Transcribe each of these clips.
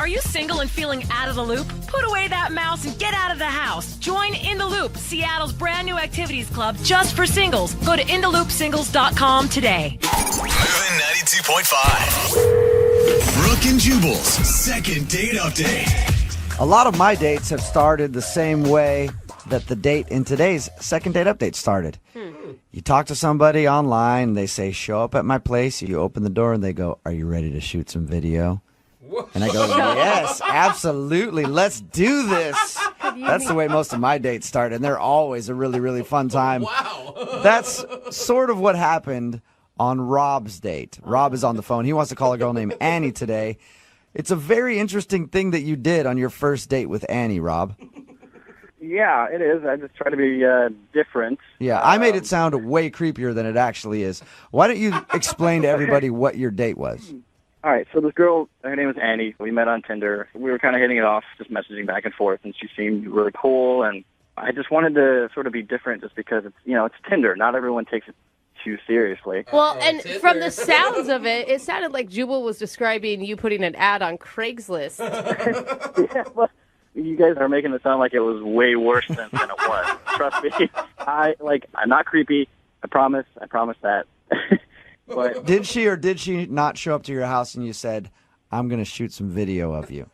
you single and feeling out of the loop? Put away that mouse and get out of the house. Join In the Loop, Seattle's brand new activities club just for singles. Go to intheloopsingles.com today. Moving 92.5. Brooke and Jubal's second date update. A lot of my dates have started the same way that the date in today's second date update started. You talk to somebody online, they say, show up at my place. You open the door and they go, are you ready to shoot some video? And I go, yes, absolutely. Let's do this. That's the way most of my dates start, and they're always a really, really fun time. Wow. That's sort of what happened on Rob's date. Rob is on the phone. He wants to call a girl named Annie today. It's a very interesting thing that you did on your first date with Annie, Rob. Yeah, it is. I just try to be different. Yeah, I made it sound way creepier than it actually is. Why don't you explain to everybody what your date was? All right, so this girl, her name was Annie. We met on Tinder. We were kind of hitting it off, just messaging back and forth, and she seemed really cool. And I just wanted to sort of be different just because it's, it's Tinder. Not everyone takes it too seriously. Well, and from the sounds of it, it sounded like Jubal was describing you putting an ad on Craigslist. Yeah, well, you guys are making it sound like it was way worse than it was. Trust me. I'm not creepy. I promise that. But Did she or did she not show up to your house and you said, I'm going to shoot some video of you?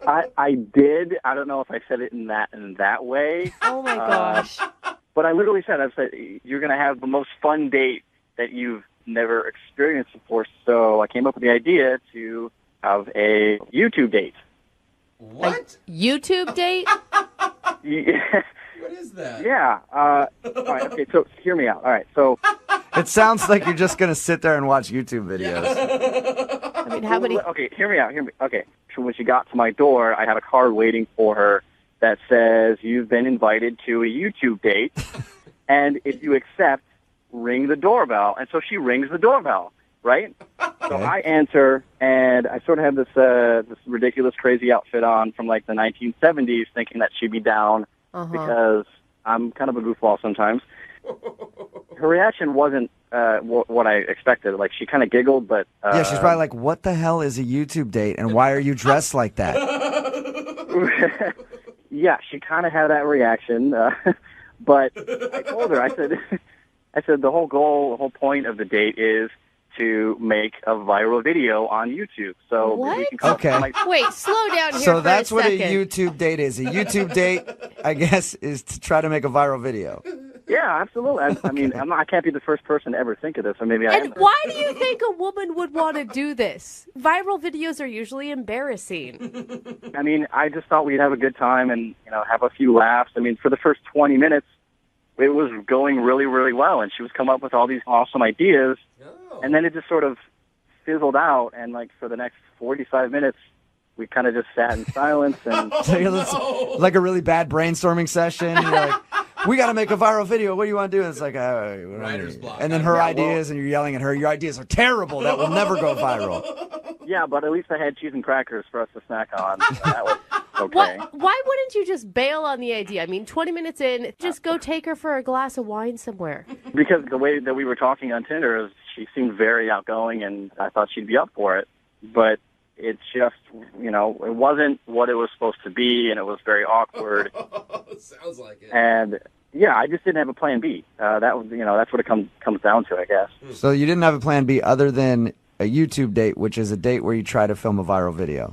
I did. I don't know if I said it in that way. Oh, my gosh. But I literally said, you're going to have the most fun date that you've never experienced before. So I came up with the idea to have a YouTube date. What? A YouTube date? Yeah. What is that? Yeah. All right. Okay. So hear me out. All right. So It sounds like you're just going to sit there and watch YouTube videos. I mean, how many? Okay. Hear me out. Okay. So when she got to my door, I had a card waiting for her that says, "You've been invited to a YouTube date, and if you accept, ring the doorbell." And so she rings the doorbell, right? So I answer, and I sort of have this ridiculous, crazy outfit on from like the 1970s, thinking that she'd be down because I'm kind of a goofball sometimes. Her reaction wasn't what I expected. Like, she kind of giggled, but Yeah, she's probably like, what the hell is a YouTube date, and why are you dressed like that? Yeah, she kind of had that reaction, but I told her, I said, the whole point of the date is to make a viral video on YouTube. So What? we can come Okay. to my- Wait, slow down here So for that's a what a second. YouTube date is. A YouTube date, I guess, is to try to make a viral video. Yeah, absolutely. I mean, I can't be the first person to ever think of this, or maybe I am. And why do you think a woman would want to do this? Viral videos are usually embarrassing. I mean, I just thought we'd have a good time and, have a few laughs. I mean, for the first 20 minutes, it was going really, really well, and she was coming up with all these awesome ideas, and then it just sort of fizzled out, and, for the next 45 minutes, we kind of just sat in silence. And Like a really bad brainstorming session. You're like, we got to make a viral video. What do you want to do? And it's like, Writer's block. and then her ideas, and you're yelling at her. Your ideas are terrible. That will never go viral. yeah, but at least I had cheese and crackers for us to snack on. So that was okay. Why wouldn't you just bail on the idea? I mean, 20 minutes in, just go take her for a glass of wine somewhere. Because the way that we were talking on Tinder, she seemed very outgoing, and I thought she'd be up for it. But it just, it wasn't what it was supposed to be, and it was very awkward. Sounds like it. And yeah, I just didn't have a plan B. That was, that's what it comes down to, I guess. So you didn't have a plan B other than a YouTube date, which is a date where you try to film a viral video.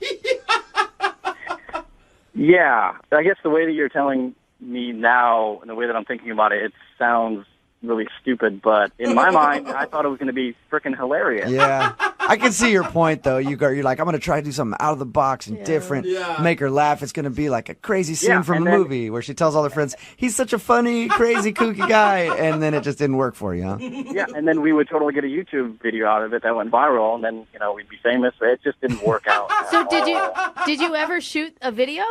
Yeah, I guess the way that you're telling me now, and the way that I'm thinking about it, it sounds really stupid, but in my mind, I thought it was going to be freaking hilarious. Yeah. I can see your point, though. You're like, I'm going to try to do something out of the box and different, make her laugh. It's going to be like a crazy scene from a movie where she tells all her friends, he's such a funny, crazy, kooky guy, and then it just didn't work for you, huh? Yeah, and then we would totally get a YouTube video out of it that went viral, and then, we'd be famous, but it just didn't work out. So did you ever shoot a video?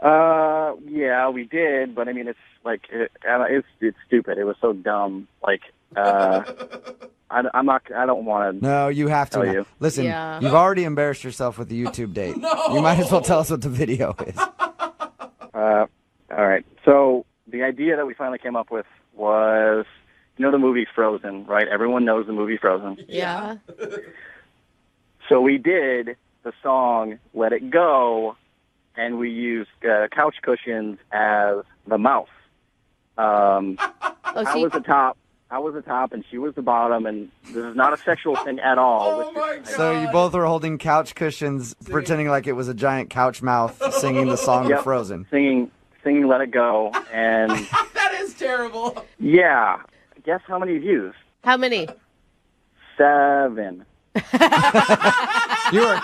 Yeah, we did, but I mean, it's like, it's stupid. It was so dumb. Like, I don't want to. No, you have to. Tell you. Listen, Yeah. you've already embarrassed yourself with the YouTube date. You might as well tell us what the video is. All right. So the idea that we finally came up with was, the movie Frozen, right? Everyone knows the movie Frozen. Yeah. So we did the song Let It Go, and we used couch cushions as the mouse. I was the top. And she was the bottom, and this is not a sexual thing at all. Oh my God. So you both were holding couch cushions, pretending like it was a giant couch mouth singing the song Yep. of Frozen. Singing Let It Go, and That is terrible. yeah. Guess how many views? How many? 7. You are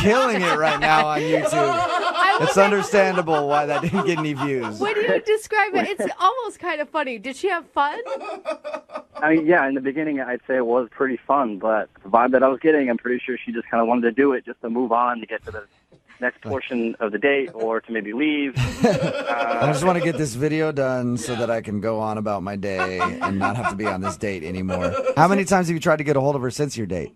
killing it right now on YouTube. It's understandable why that didn't get any views. When you describe it, it's almost kind of funny. Did she have fun? I mean, yeah, in the beginning, I'd say it was pretty fun, but the vibe that I was getting, I'm pretty sure she just kind of wanted to do it just to move on to get to the next portion of the date or to maybe leave. I just want to get this video done so that I can go on about my day and not have to be on this date anymore. How many times have you tried to get a hold of her since your date?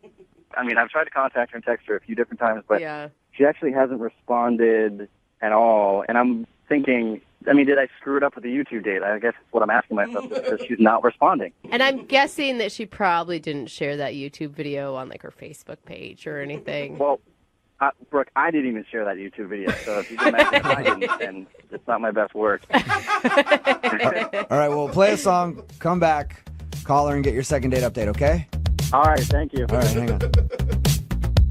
I mean, I've tried to contact her and text her a few different times, but Yeah. she actually hasn't responded at all. And I'm thinking, I mean, did I screw it up with the YouTube date? I guess that's what I'm asking myself, because she's not responding. And I'm guessing that she probably didn't share that YouTube video on like her Facebook page or anything. Well, Brooke, I didn't even share that YouTube video, so if you can imagine I didn't, then it's not my best work. All right, well, play a song, come back, call her, and get your second date update, okay? All right, thank you. All right, hang on. Moving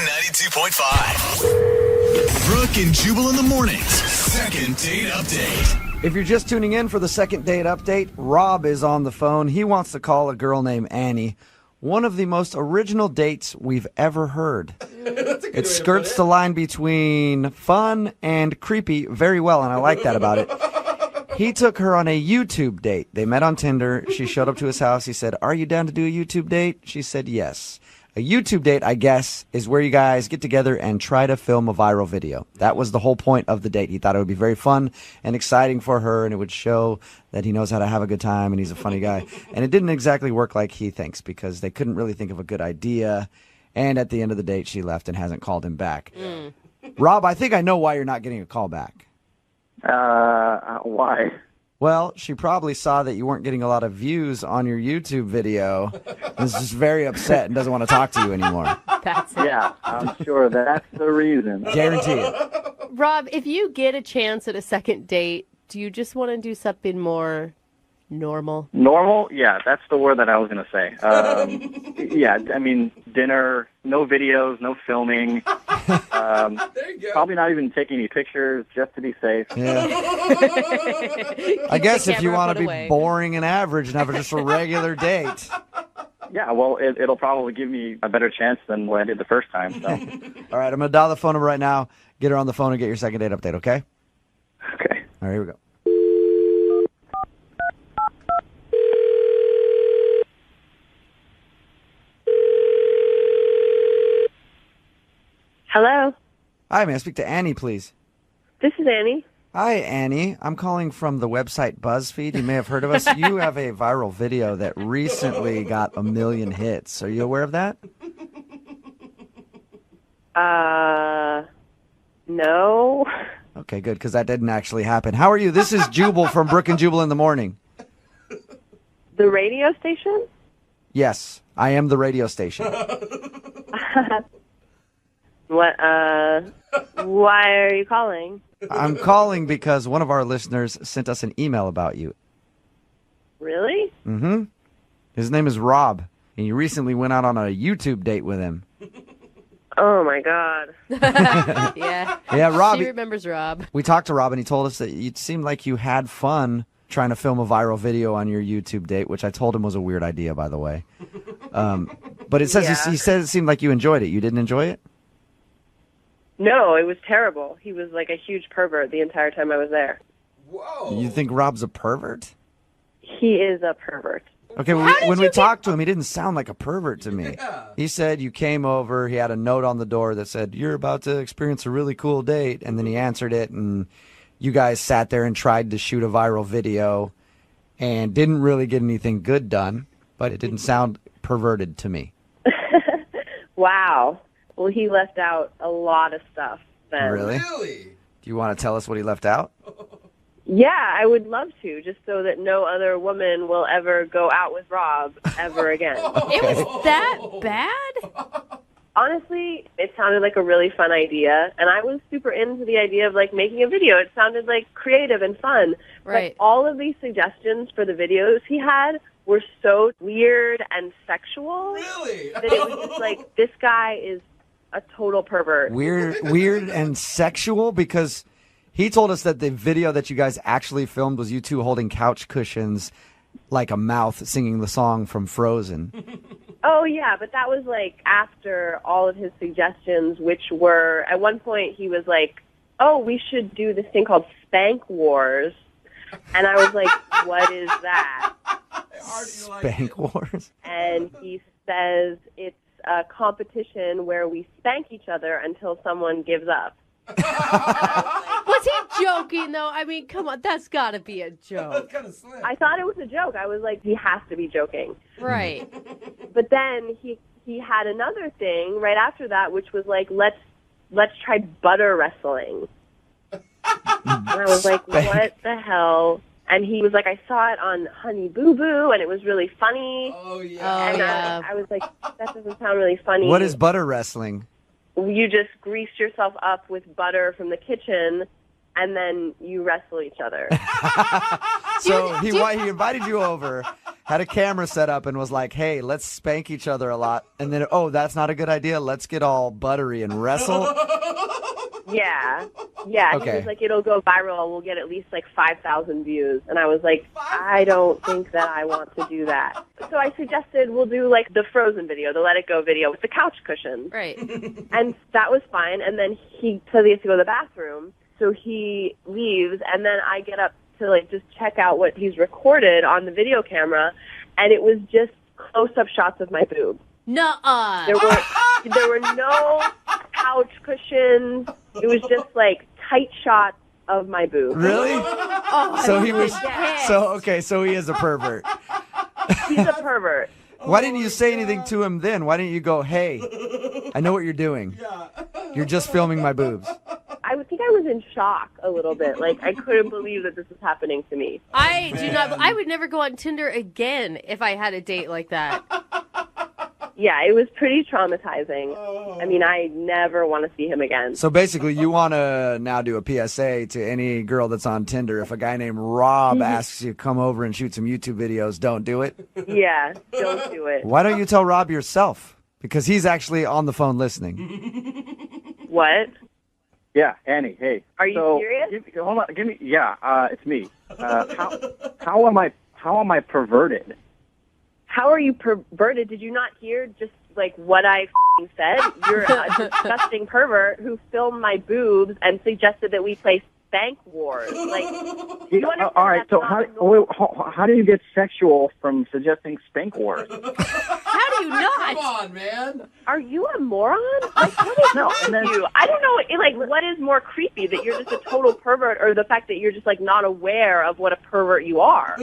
92.5. Brooke and Jubal in the mornings. Second date update. If you're just tuning in for the second date update, Rob is on the phone. He wants to call a girl named Annie. One of the most original dates we've ever heard. It skirts the line between fun and creepy very well, and I like that about it. He took her on a YouTube date. They met on Tinder. She showed up to his house. He said, "Are you down to do a YouTube date?" She said, "Yes." A YouTube date, I guess, is where you guys get together and try to film a viral video. That was the whole point of the date. He thought it would be very fun and exciting for her, and it would show that he knows how to have a good time and he's a funny guy. And it didn't exactly work like he thinks, because they couldn't really think of a good idea. And at the end of the date, she left and hasn't called him back. Rob, I think I know why you're not getting a call back. Why? Well, she probably saw that you weren't getting a lot of views on your YouTube video and is just very upset and doesn't want to talk to you anymore. That's it. Yeah, I'm sure that's the reason. Guarantee it. Rob, if you get a chance at a second date, do you just want to do something more normal? Normal? Yeah, that's the word that I was going to say. Yeah, I mean, dinner, no videos, no filming. There you go. Probably not even taking any pictures, just to be safe. Yeah. I guess the if you camera want put to be away. boring and average and have just a regular date. Yeah, well, it'll probably give me a better chance than what I did the first time. So, All right, I'm going to dial the phone number right now. Get her on the phone and get your second date update, okay? okay. All right, here we go. Hello, Hi, may I speak to Annie, please? this is Annie. Hi, Annie. I'm calling from the website BuzzFeed. You may have heard of us. You have a viral video that recently got 1 million hits. Are you aware of that? No. Okay, good, because that didn't actually happen. How are you? This is Jubal from Brooke and Jubal in the morning. The radio station? Yes, I am the radio station. What, why are you calling? I'm calling because one of our listeners sent us an email about you. Really? Mm-hmm. His name is Rob, and you recently went out on a YouTube date with him. Oh, my God. Yeah. Yeah, Rob. She remembers Rob. We talked to Rob, and he told us that it seemed like you had fun trying to film a viral video on your YouTube date, which I told him was a weird idea, by the way. But it says Yeah. he said it seemed like you enjoyed it. You didn't enjoy it? No, it was terrible. He was like a huge pervert the entire time I was there. Whoa. You think Rob's a pervert? He is a pervert. Okay, when we talked to him, he didn't sound like a pervert to me. Yeah. He said you came over, he had a note on the door that said, "You're about to experience a really cool date," and then he answered it, and you guys sat there and tried to shoot a viral video and didn't really get anything good done, but it didn't sound perverted to me. Wow. Well, he left out a lot of stuff then. Really? Really? Do you want to tell us what he left out? Yeah, I would love to, just so that no other woman will ever go out with Rob ever again. It was that bad? Honestly, it sounded like a really fun idea, and I was super into the idea of, like, making a video. It sounded, like, creative and fun. Right. But all of these suggestions for the videos he had were so weird and sexual. Really? That it was just like, this guy is a total pervert. Weird and sexual, because he told us that the video that you guys actually filmed was you two holding couch cushions like a mouth singing the song from Frozen. Oh, yeah, but that was, like, after all of his suggestions, which were, at one point he was like, oh, we should do this thing called Spank Wars. And I was like, what is that? Spank Wars? And he says it's a competition where we spank each other until someone gives up. Was he joking, though? I mean, come on, that's got to be a joke. That's kind of slim. I thought it was a joke. I was like, he has to be joking. Right. But then he had another thing right after that, which was like, let's try butter wrestling. And I was like, what the hell? And he was like, I saw it on Honey Boo Boo, and it was really funny. Oh, yeah. And yeah. I was like, that doesn't sound really funny. What is butter wrestling? You just grease yourself up with butter from the kitchen, and then you wrestle each other. So he invited you over, had a camera set up, and was like, hey, let's spank each other a lot. And then, oh, that's not a good idea. Let's get all buttery and wrestle. Yeah. Okay. He was like, it'll go viral. We'll get at least like 5,000 views. And I was like, I don't think that I want to do that. So I suggested we'll do like the Frozen video, the Let It Go video with the couch cushions. Right. And that was fine. And then he said he has to go to the bathroom. So he leaves, and then I get up to like just check out what he's recorded on the video camera, and it was just close-up shots of my boobs. Nuh-uh. There were no couch cushions. It was just like tight shots of my boobs. Really? Oh, So he was. pissed. So he is a pervert. He's a pervert. Why didn't you say anything to him then? Why didn't you go, hey, I know what you're doing. You're just filming my boobs. I would think I was in shock a little bit. Like, I couldn't believe that this was happening to me. I do not. I would never go on Tinder again if I had a date like that. Yeah, it was pretty traumatizing. I mean, I never want to see him again. So basically, you want to now do a PSA to any girl that's on Tinder. If a guy named Rob asks you to come over and shoot some YouTube videos, don't do it. Yeah, don't do it. Why don't you tell Rob yourself? Because he's actually on the phone listening. What? Yeah, Annie. Hey. Are you serious? Hold on. Give me. Yeah, it's me. How am I perverted? How are you perverted? Did you not hear just like what I said? You're a disgusting pervert who filmed my boobs and suggested that we play Spank Wars. Like, you understand all right. that's So not the norm? how do you get sexual from suggesting Spank Wars? How do you Come not? on, man. Are you a moron? Like, what is wrong and then- with you? I don't know. Like, what is more creepy, that you're just a total pervert, or the fact that you're just like not aware of what a pervert you are?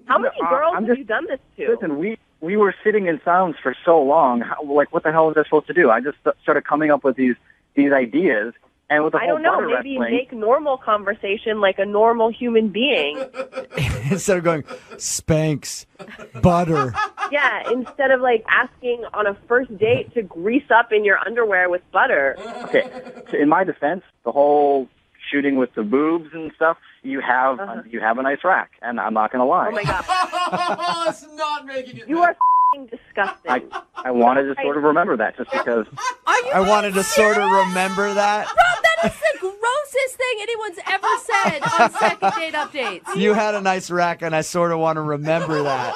How many girls have you done this to? Listen, we were sitting in silence for so long. Like, what the hell was I supposed to do? I just started coming up with these ideas, and with the I whole don't know. butter Maybe wrestling. make normal conversation like a normal human being. Instead of going, spanks, butter. Yeah, instead of like asking on a first date to grease up in your underwear with butter. Okay, so in my defense, the whole shooting with the boobs and stuff, you have a nice rack, and I'm not going to lie. Oh my god, It's not making it. you are f***ing disgusting. I wanted to sort of remember that just because. Are you I wanted to being sort of serious? remember that. Rob, that is the grossest thing anyone's ever said on second date updates. You had a nice rack, and I sort of want to remember that.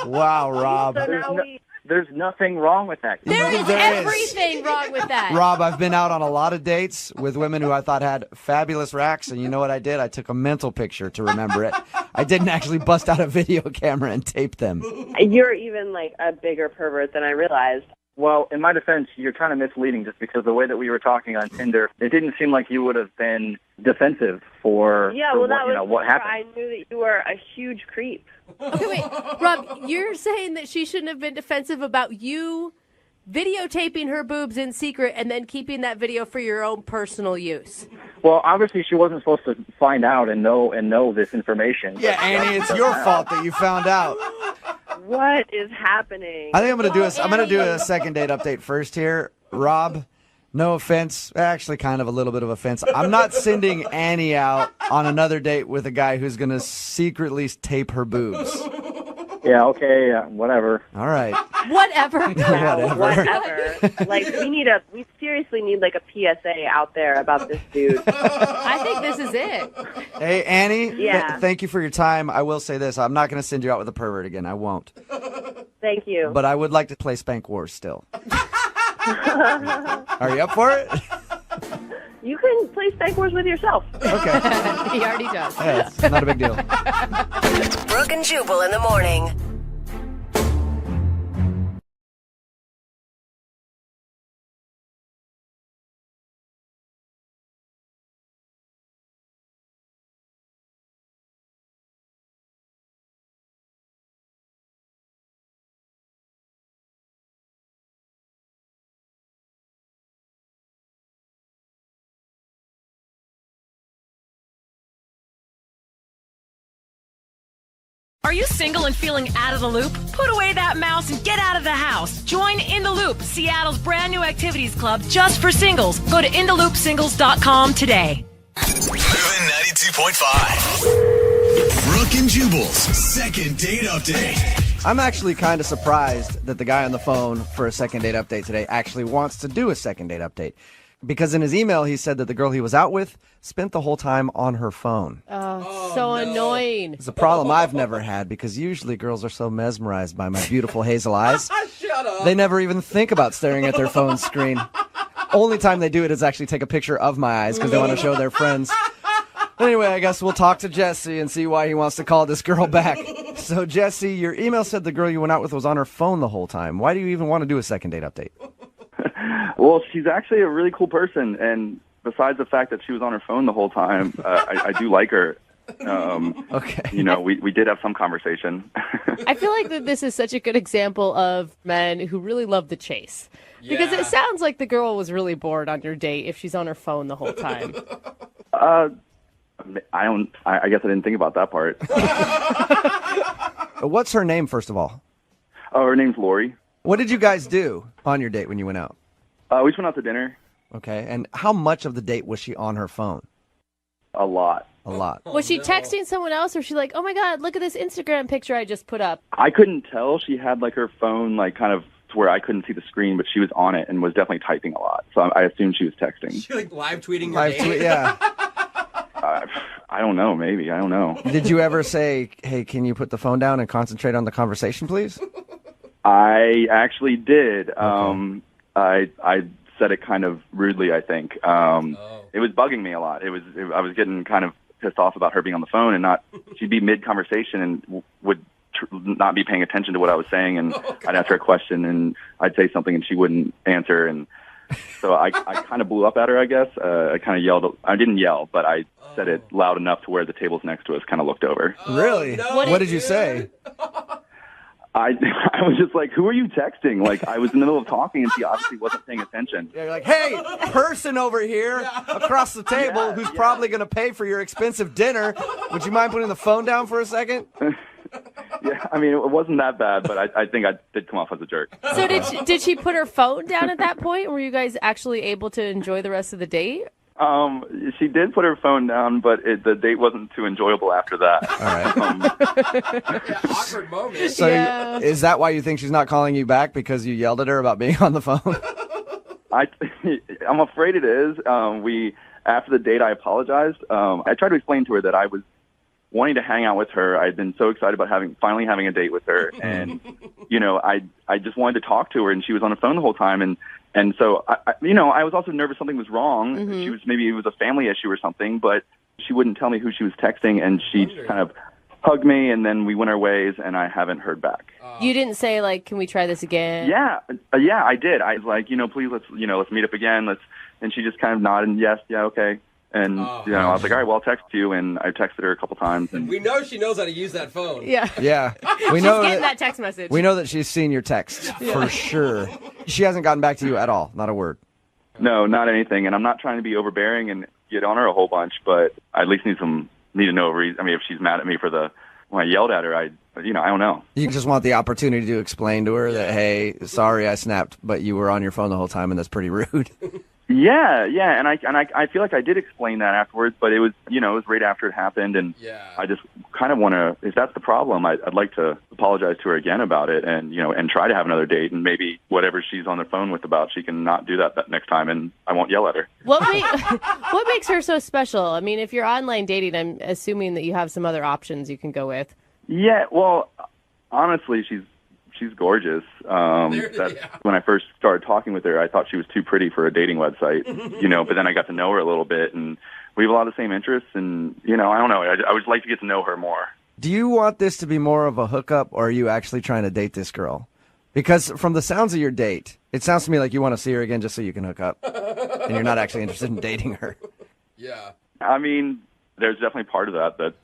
Wow, Rob. So now There's nothing wrong with that. There is There is. everything wrong with that. Rob, I've been out on a lot of dates with women who I thought had fabulous racks, and you know what I did? I took a mental picture to remember it. I didn't actually bust out a video camera and tape them. you're even like a bigger pervert than I realized. Well, in my defense, you're kind of misleading just because the way that we were talking on Tinder, it didn't seem like you would have been defensive for, Yeah, for well, that was what before happened. I knew that you were a huge creep. Okay, wait. Rob, you're saying that she shouldn't have been defensive about you videotaping her boobs in secret and then keeping that video for your own personal use. Well, obviously she wasn't supposed to find out and know this information. Yeah, Annie, it's your fault that you found out. What is happening? I think I'm gonna do a second date update first here. Rob, no offense, actually kind of a little bit of offense. I'm not sending Annie out on another date with a guy who's gonna secretly tape her boobs. Yeah, okay, whatever. All right. Whatever. Whatever. Like, we seriously need like a PSA out there about this dude. I think this is it. Hey, Annie, Yeah. thank you for your time. I will say this. I'm not going to send you out with a pervert again. I won't. Thank you. But I would like to play Spank Wars still. Are you up for it? You can play Spank Wars with yourself. Okay. He already does. Yeah, it's not a big deal. Brooke and Jubal in the morning. Are you single and feeling out of the loop? Put away that mouse and get out of the house. Join In the Loop, Seattle's brand new activities club just for singles. Go to intheloopsingles.com today. Moving 92.5. Brooke and Jubal's second date update. I'm actually kind of surprised that the guy on the phone for a second date update today actually wants to do a second date update. Because in his email, he said that the girl he was out with spent the whole time on her phone. So annoying. It's a problem I've never had because usually girls are so mesmerized by my beautiful hazel eyes. Shut up. They never even think about staring at their phone screen. Only time they do it is actually take a picture of my eyes because they want to show their friends. Anyway, I guess we'll talk to Jesse and see why he wants to call this girl back. So, Jesse, your email said the girl you went out with was on her phone the whole time. Why do you even want to do a second date update? Well, she's actually a really cool person, and besides the fact that she was on her phone the whole time, I do like her. Okay. You know, we did have some conversation. I feel like that this is such a good example of men who really love the chase. Because it sounds like the girl was really bored on your date if she's on her phone the whole time. I guess I didn't think about that part. What's her name, first of all? Oh, her name's Lori. What did you guys do on your date when you went out? We just went out to dinner. Okay, and how much of the date was she on her phone? A lot. A lot. Was she texting someone else, or was she like, oh my God, look at this Instagram picture I just put up? I couldn't tell. She had like her phone like kind of to where I couldn't see the screen, but she was on it and was definitely typing a lot. So I assumed she was texting. She like live tweeting your date? Yeah. I don't know. Maybe. I don't know. Did you ever say, hey, can you put the phone down and concentrate on the conversation, please? I actually did. I said it kind of rudely, I think. It was bugging me a lot. I was getting kind of pissed off about her being on the phone and not. She'd be mid conversation and would not be paying attention to what I was saying, and I'd ask her a question and I'd say something and she wouldn't answer, and so I kind of blew up at her. I guess I kind of yelled. I didn't yell, but I said it loud enough to where the tables next to us kind of looked over. Really? No, what did you say? I was just like, who are you texting? Like, I was in the middle of talking, and she obviously wasn't paying attention. Yeah, you're like, hey, person over here across the table who's probably going to pay for your expensive dinner. Would you mind putting the phone down for a second? Yeah, I mean, it wasn't that bad, but I think I did come off as a jerk. So did she put her phone down at that point? Were you guys actually able to enjoy the rest of the date? She did put her phone down, but the date wasn't too enjoyable after that. All right. Awkward moment. So is that why you think she's not calling you back, because you yelled at her about being on the phone? I'm afraid it is. After the date, I apologized. I tried to explain to her that I was wanting to hang out with her. I'd been so excited about finally having a date with her, and I just wanted to talk to her, and she was on the phone the whole time, and so I was also nervous something was wrong. Mm-hmm. Maybe it was a family issue or something, but she wouldn't tell me who she was texting, and she just kind of hugged me, and then we went our ways, and I haven't heard back. You didn't say, like, can we try this again? Yeah, I did. I was like, please let's meet up again. And she just kind of nodded, yes, yeah, okay. And, I was like, all right, well, I'll text you. And I texted her a couple times. And We know she knows how to use that phone. Yeah. Yeah. We She's know getting that text message. We know that she's seen your text for sure. She hasn't gotten back to you at all. Not a word. no, not anything. And I'm not trying to be overbearing and get on her a whole bunch, but I at least need to know a reason. I mean, if she's mad at me when I yelled at her, I don't know. You just want the opportunity to explain to her that, hey, sorry I snapped, but you were on your phone the whole time, and that's pretty rude. Yeah, and I feel like I did explain that afterwards, but it was it was right after it happened, and I just kind of want to. If that's the problem, I'd like to apologize to her again about it, and and try to have another date, and maybe whatever she's on the phone with about, she can not do that next time, and I won't yell at her. What makes her so special? I mean, if you're online dating, I'm assuming that you have some other options you can go with. Yeah, well, honestly, she's gorgeous. When I first started talking with her, I thought she was too pretty for a dating website, but then I got to know her a little bit, and we have a lot of the same interests, and, I don't know, I would like to get to know her more. Do you want this to be more of a hookup, or are you actually trying to date this girl? Because from the sounds of your date, it sounds to me like you want to see her again just so you can hook up, and you're not actually interested in dating her. Yeah. I mean, there's definitely part of that.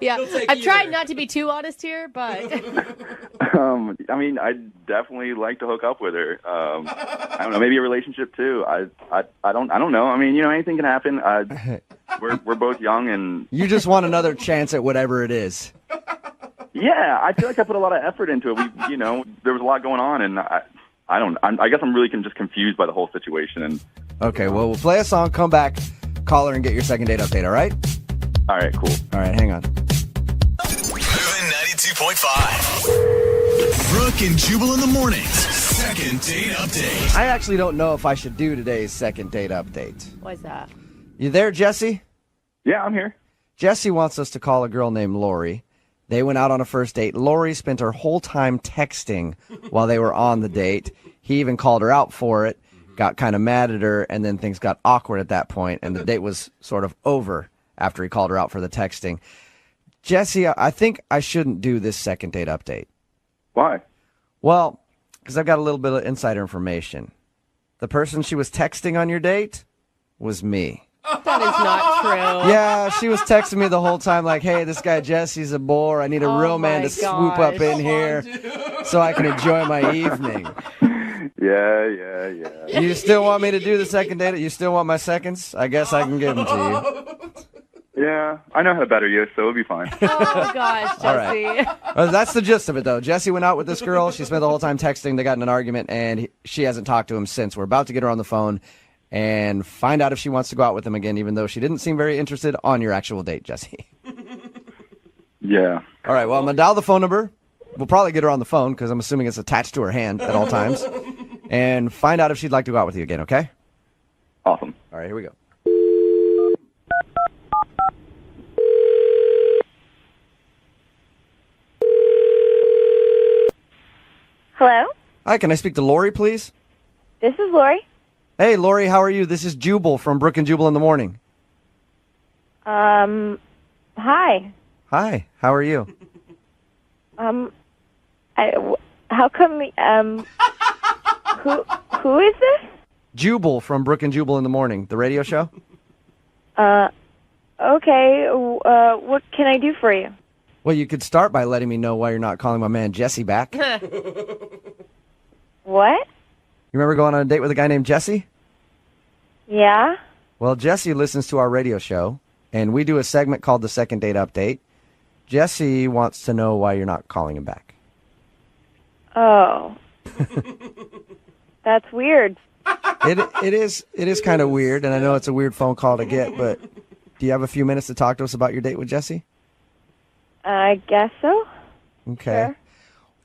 Yeah, I've tried not to be too honest here, but I mean, I'd definitely like to hook up with her. I don't know, maybe a relationship too. I don't know. I mean, anything can happen. We're both young, and you just want another chance at whatever it is. Yeah, I feel like I put a lot of effort into it. There was a lot going on, and I guess I'm really just confused by the whole situation. And okay, well, we'll play a song, come back, call her, and get your second date update. All right? All right, cool. All right, hang on. Moving 92.5. Brooke and Jubal in the mornings. Second date update. I actually don't know if I should do today's second date update. why's that? You there, Jesse? Yeah, I'm here. Jesse wants us to call a girl named Lori. They went out on a first date. Lori spent her whole time texting while they were on the date. He even called her out for it, got kind of mad at her, and then things got awkward at that point, and the date was sort of over after he called her out for the texting. Jesse, I think I shouldn't do this second date update. Why? Well, because I've got a little bit of insider information. The person she was texting on your date was me. That is not true. Yeah, she was texting me the whole time like, hey, this guy Jesse's a bore. I need a real man to swoop up in here so I can enjoy my evening. Yeah. You still want me to do the second date? You still want my seconds? I guess I can give them to you. Yeah, I know how to better you, so it'll be fine. Oh, gosh, Jesse. All right. That's the gist of it, though. Jesse went out with this girl. She spent the whole time texting. They got in an argument, and she hasn't talked to him since. We're about to get her on the phone and find out if she wants to go out with him again, even though she didn't seem very interested on your actual date, Jesse. Yeah. All right, well, I'm going to dial the phone number. We'll probably get her on the phone because I'm assuming it's attached to her hand at all times. And find out if she'd like to go out with you again, okay? Awesome. All right, here we go. Hello? Hi, can I speak to Lori, please? This is Lori. Hey, Lori, how are you? This is Jubal from Brooke and Jubal in the morning. Hi. Hi, how are you? How come, who is this? Jubal from Brooke and Jubal in the morning, the radio show. Okay, what can I do for you? Well, you could start by letting me know why you're not calling my man Jesse back. You What? remember going on a date with a guy named Jesse? Yeah? Well, Jesse listens to our radio show, and we do a segment called the Second Date Update. Jesse wants to know why you're not calling him back. Oh. That's weird. It is kind of weird, and I know it's a weird phone call to get, but do you have a few minutes to talk to us about your date with Jesse? I guess so. Okay. Sure.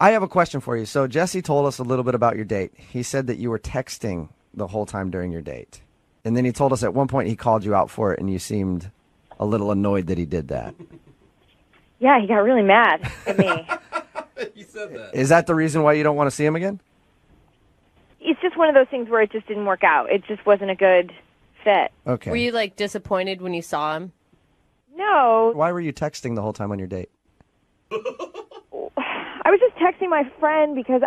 I have a question for you. So Jesse told us a little bit about your date. He said that you were texting the whole time during your date. And then he told us at one point he called you out for it, and you seemed a little annoyed that he did that. Yeah, he got really mad at me. You said that. Is that the reason why you don't want to see him again? It's just one of those things where it just didn't work out. It just wasn't a good fit. Okay. Were you, disappointed when you saw him? No, Why were you texting the whole time on your date? I was just texting my friend because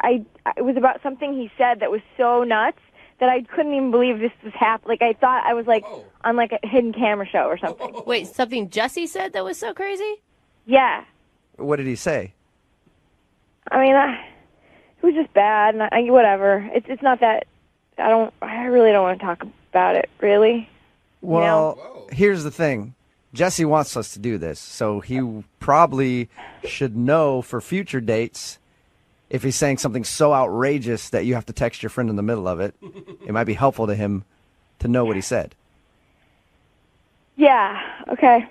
it was about something he said that was so nuts that I couldn't even believe this was happening. Like, I thought I was, like, on, like, a hidden camera show or something. Wait, something Jesse said that was so crazy? Yeah. What did he say? I mean, it was just bad, and whatever. It's not that I really don't want to talk about it, really. Well, here's the thing. Jesse wants us to do this, so he probably should know for future dates if he's saying something so outrageous that you have to text your friend in the middle of it. It might be helpful to him to know what he said. Yeah, okay.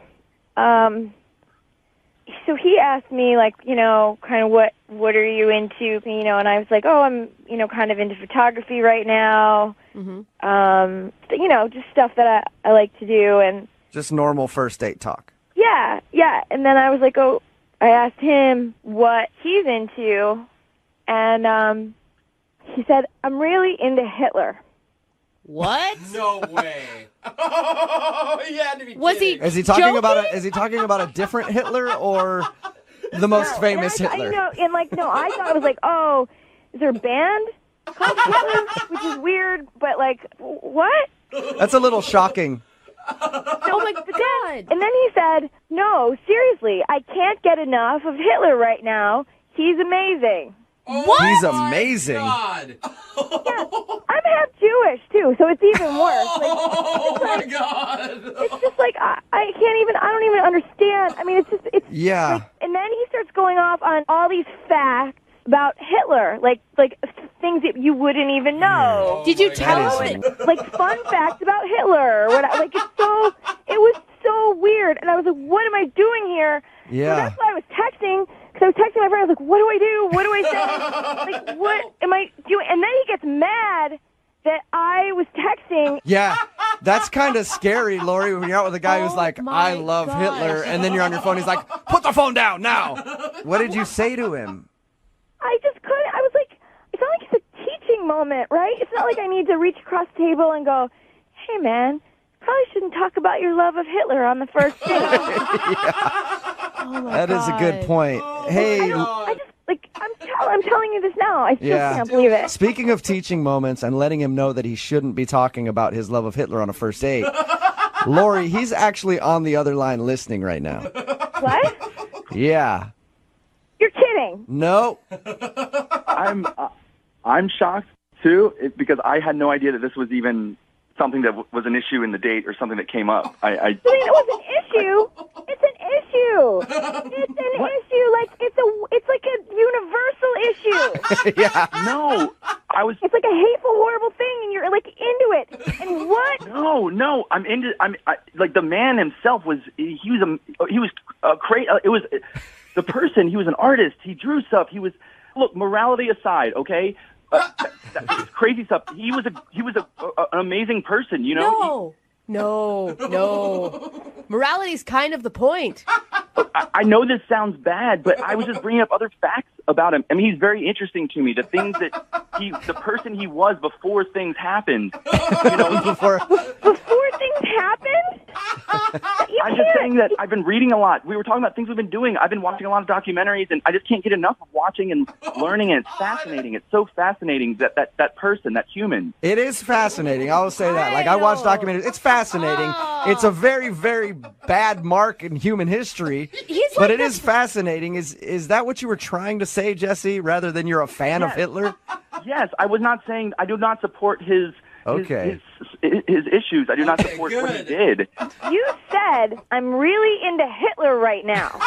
So he asked me, like, you know, kind of what are you into, you know, and I was like, oh, I'm, you know, kind of into photography right now. Mm-hmm. You know, just stuff that I like to do. And just normal first date talk. Yeah. And then I was like, I asked him what he's into, and he said, I'm really into Hitler. What? No way. He had to be Was kidding. he? Is he talking about a different Hitler or the most famous Hitler? You know, and like, no, I thought it was like, oh, is there a band called Hitler? Which is weird, but like, what? That's a little shocking. Oh my God. And then he said, no, seriously, I can't get enough of Hitler right now. He's amazing. What? He's amazing. God. Yeah, I'm half Jewish too, so it's even worse. Oh my God. It's just like I don't even understand. I mean, it's Yeah. like, and then he starts going off on all these facts about Hitler, like things that you wouldn't even know. Did you tell him? Like fun facts about Hitler. Like it was so weird, and I was like, what am I doing here? Yeah. So that's why I was texting. Because I was texting my friend, I was like, what do I do? What do I say? Like, what am I doing? And then he gets mad that I was texting. Yeah, that's kind of scary, Lori, when you're out with a guy who's like, my I love gosh. Hitler, and then you're on your phone, he's like, put the phone down now. What did you say to him? I just couldn't. I was like, it's not like it's a teaching moment, right? It's not like I need to reach across the table and go, hey, man, probably shouldn't talk about your love of Hitler on the first date. Oh my That is a good point. Hey, I just, like, I'm telling you this now. I still yeah. can't believe it. Speaking of teaching moments and letting him know that he shouldn't be talking about his love of Hitler on a first date, Lori, he's actually on the other line listening right now. What? Yeah. You're kidding. No. I'm shocked too because I had no idea that this was even something that was an issue in the date or something that came up. I mean, it was an issue. It's an issue. It's an issue. Like it's like a universal issue. Yeah. No, It's like a hateful, horrible thing, and you're like into it. And what? No, like the man himself was. He was crazy. It was the person. He was an artist. He drew stuff. Look, morality aside, okay. That crazy stuff. He was an amazing person, you know. No. Morality's kind of the point. I know this sounds bad, but I was just bringing up other facts about him. I mean, he's very interesting to me. The things that the person he was before things happened. You know, Before things happened? I'm just saying that I've been reading a lot. We were talking about things we've been doing. I've been watching a lot of documentaries, and I just can't get enough of watching and learning, and it's fascinating. It's so fascinating that person, that human. It is fascinating. I will say that. Like, I watch documentaries. It's fascinating. It's a very, very bad mark in human history, but it is fascinating. Is that what you were trying to say, Jesse, rather than you're a fan of Hitler? Yes, I was not saying I do not support his issues. I do not support what he did. You said, I'm really into Hitler right now.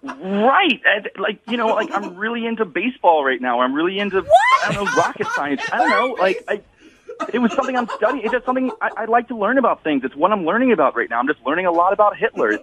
Right. Like, you know, like I'm really into baseball right now. I'm really into, I don't know, rocket science. I don't know. Like, it was something I'm studying. It's just something I like to learn about things. It's what I'm learning about right now. I'm just learning a lot about Hitler.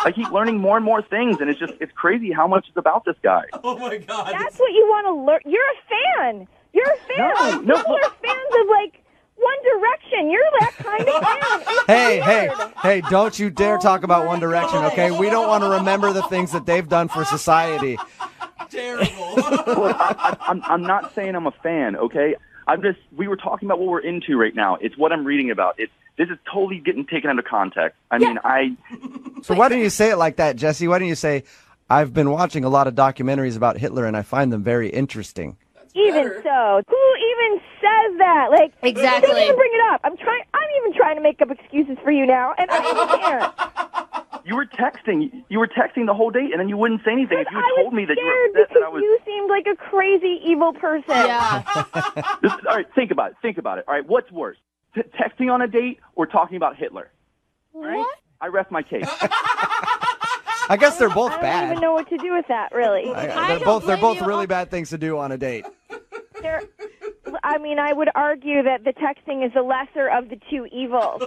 I keep learning more and more things, and it's crazy how much is about this guy. Oh, my God. That's what you want to learn. You're a fan. You're a fan. No, People are fans of, like, One Direction. You're that kind of fan. Hey, don't you dare talk about One Direction, okay? We don't want to remember the things that they've done for society. Terrible. Look, I'm not saying I'm a fan, okay? We were talking about what we're into right now. It's what I'm reading about. This is totally getting taken out of context. So why didn't you say it like that, Jesse? Why didn't you say, I've been watching a lot of documentaries about Hitler and I find them very interesting? Even so, who even says that? Like, Exactly. Don't even bring it up. I'm even trying to make up excuses for you now, and I can't. You were texting. You were texting the whole date, and then you wouldn't say anything. If you had told me that you were upset because that I was. you seemed like a crazy, evil person. Yeah. All right, think about it. All right, what's worse, texting on a date or talking about Hitler? All right? I rest my case. I guess they're both I don't bad. even know what to do with that, really. They're both really bad things to do on a date. I would argue that the texting is the lesser of the two evils.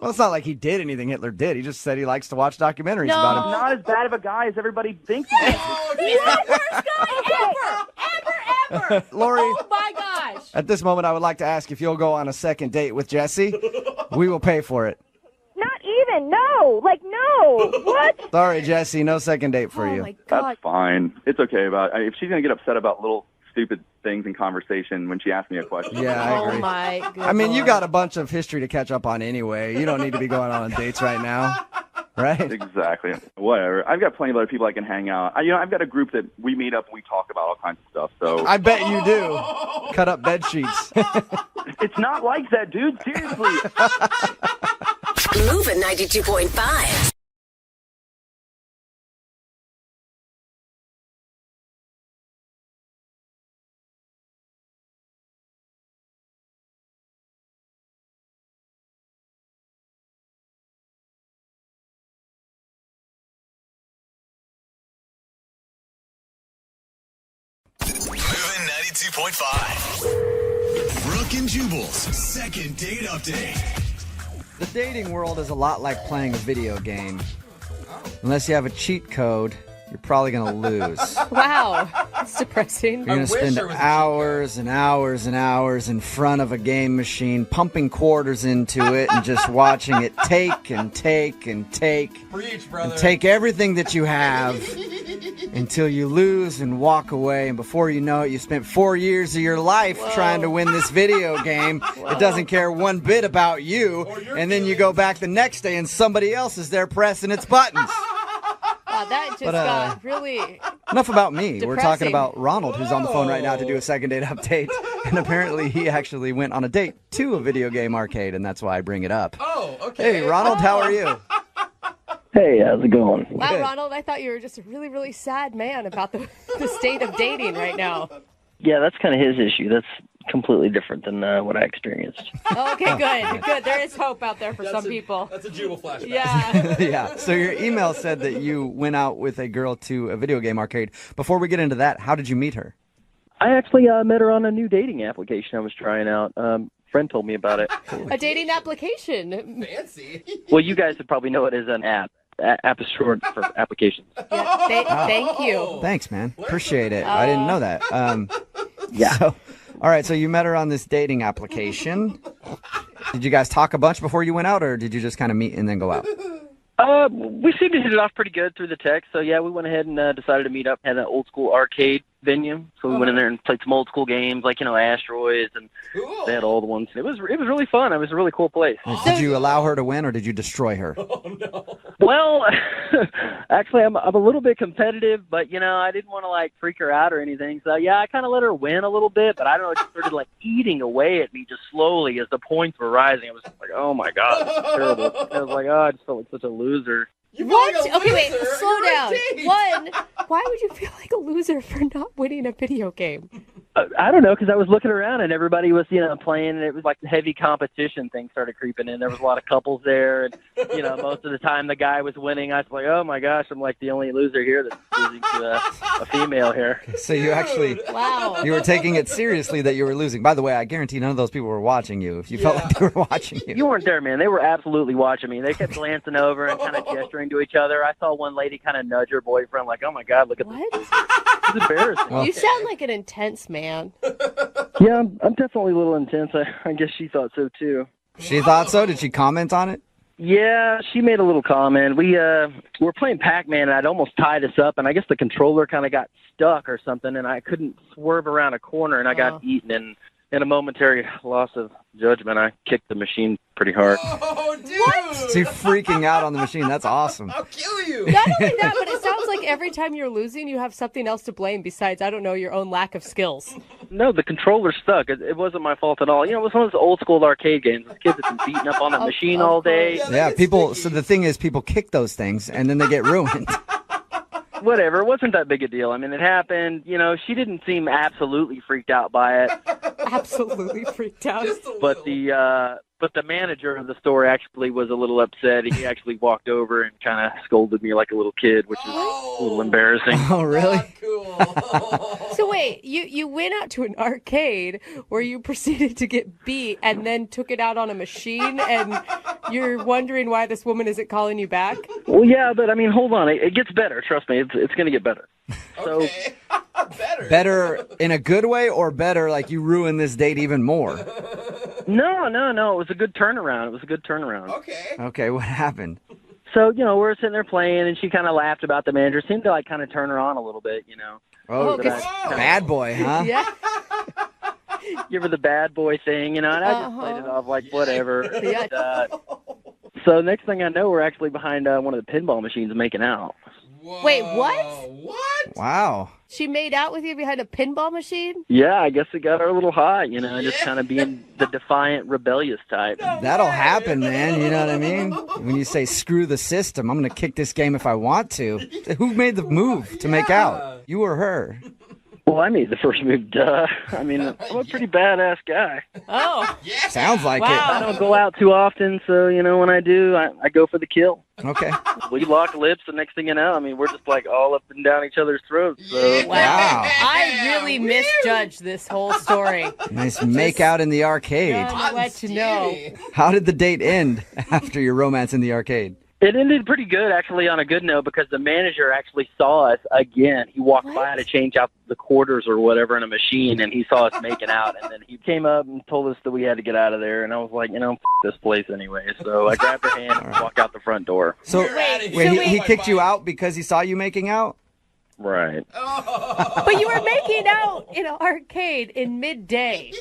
Well, it's not like he did anything Hitler did. He just said he likes to watch documentaries about him. He's not as bad of a guy as everybody thinks he is. He's the worst guy ever. Lori, Oh, my gosh. at this moment, I would like to ask if you'll go on a second date with Jesse. We will pay for it. Not even. No. No. What? Sorry, Jesse, no second date for you. Oh, my God. That's fine. It's okay. If she's going to get upset about little stupid things in conversation when she asks me a question. Yeah, I agree. Oh, my goodness. I mean, you got a bunch of history to catch up on anyway. You don't need to be going on dates right now, right? Exactly. Whatever. I've got plenty of other people I can hang out. I've got a group that we meet up and we talk about all kinds of stuff. So I bet you do. Cut up bed sheets. It's not like that, dude. Seriously. Moving 92.5. Moving 92.5. Brooke and Jubal's second date update. The dating world is a lot like playing a video game. Unless you have a cheat code, you're probably going to lose. Wow. That's depressing. You're going to spend hours and hours and hours in front of a game machine, pumping quarters into it and just watching it take and take and take. Preach, brother. And take everything that you have until you lose and walk away. And before you know it, you spent 4 years of your life trying to win this video game. It doesn't care one bit about you. And then you go back the next day and somebody else is there pressing its buttons. Wow, that just got really... Enough about me. We're talking Depressing. about Ronald, who's on the phone right now to do a second date update. And apparently he actually went on a date to a video game arcade, and that's why I bring it up. Oh, okay. Hey, Ronald, how are you? Hey, how's it going? Wow, Good. Ronald, I thought you were just a really, really sad man about the state of dating right now. Yeah, that's kind of his issue. That's completely different than what I experienced. Okay, good. There is hope out there for some people. That's a Jubal flashback. Yeah. Yeah. So your email said that you went out with a girl to a video game arcade. Before we get into that, how did you meet her? I actually met her on a new dating application I was trying out. Friend told me about it. A dating application. Fancy. Well, you guys would probably know it as an app. App is short for applications. Yeah, thank you. Thanks, man. Appreciate it. I didn't know that. Yeah. So, all right, so you met her on this dating application. Did you guys talk a bunch before you went out, or did you just kind of meet and then go out? We seemed to hit it off pretty good through the text. So, yeah, we went ahead and decided to meet up at an old school arcade venue. So we went in there and played some old school games like, Asteroids, and they had all the ones. It was really fun. It was a really cool place. Did you allow her to win, or did you destroy her? Well, actually, I'm a little bit competitive, but, I didn't want to, freak her out or anything. So, yeah, I kind of let her win a little bit, but I don't know, it just started, eating away at me just slowly as the points were rising. I was like, oh, my God, this is terrible. I was like, I just felt like such a loser. What? Okay, wait, slow down. One, why would you feel like a loser for not winning a video game? I don't know, because I was looking around and everybody was, playing, and it was like the heavy competition thing started creeping in. There was a lot of couples there, and, most of the time the guy was winning. I was like, oh my gosh, I'm like the only loser here that's losing to a female here. So you actually, you were taking it seriously that you were losing. By the way, I guarantee none of those people were watching you. If you felt like they were watching you. You weren't there, man. They were absolutely watching me. They kept glancing over and kind of gesturing to each other. I saw one lady kind of nudge her boyfriend, like, oh my God, look at this. It's embarrassing. You sound like an intense man. Yeah, I'm definitely a little intense. I guess she thought so, too. She thought so? Did she comment on it? Yeah, she made a little comment. We were playing Pac-Man, and I'd almost tied us up, and I guess the controller kind of got stuck or something, and I couldn't swerve around a corner, and I got eaten. And in a momentary loss of judgment, I kicked the machine pretty hard. Oh, dude! So you're freaking out on the machine. That's awesome. I'll kill you! Not only that, but it sounds like every time you're losing, you have something else to blame besides, I don't know, your own lack of skills. No, the controller stuck. It wasn't my fault at all. It was one of those old school arcade games. Those kids have been beating up on that machine all day. Yeah, people. So the thing is, people kick those things and then they get ruined. Whatever, it wasn't that big a deal. I mean, it happened. She didn't seem absolutely freaked out by it. Absolutely freaked out. But the manager of the store actually was a little upset. He actually walked over and kind of scolded me like a little kid, which is a little embarrassing. Oh, really? So wait, you went out to an arcade where you proceeded to get beat and then took it out on a machine, and you're wondering why this woman isn't calling you back? Well, yeah, but I mean, hold on. It gets better. Trust me. It's going to get better. So Better in a good way, or better like you ruin this date even more? No. It was a good turnaround. Okay, what happened? So, we're sitting there playing, and she kind of laughed about the manager. Seemed to, kind of turn her on a little bit, Oh, bad boy, huh? Yeah. Give her the bad boy thing, and I just played it off like whatever. Yeah. And, so next thing I know, we're actually behind one of the pinball machines making out. Whoa. Wait, what? What? Wow. She made out with you behind a pinball machine? Yeah, I guess it got her a little hot, just kind of being the defiant, rebellious type. That'll happen, man. You know what I mean? When you say, screw the system, I'm going to kick this game if I want to. Who made the move to make out? You or her? Well, I made the first move, duh. I mean, I'm a pretty badass guy. Oh. Yeah. Sounds like Wow. I don't go out too often, so, when I do, I go for the kill. it. Okay. We lock lips, the next thing you know, we're just all up and down each other's throats. So. Wow. I really misjudged this whole story. Nice make out in the arcade. I'll let you know. How did the date end after your romance in the arcade? It ended pretty good, actually, on a good note, because the manager actually saw us again. He walked by to change out the quarters or whatever in a machine, and he saw us making out. And then he came up and told us that we had to get out of there. And I was like, f this place anyway. So I grabbed her hand and walked out the front door. So, Wait, he kicked you out because he saw you making out? Right. But you were making out in an arcade in midday.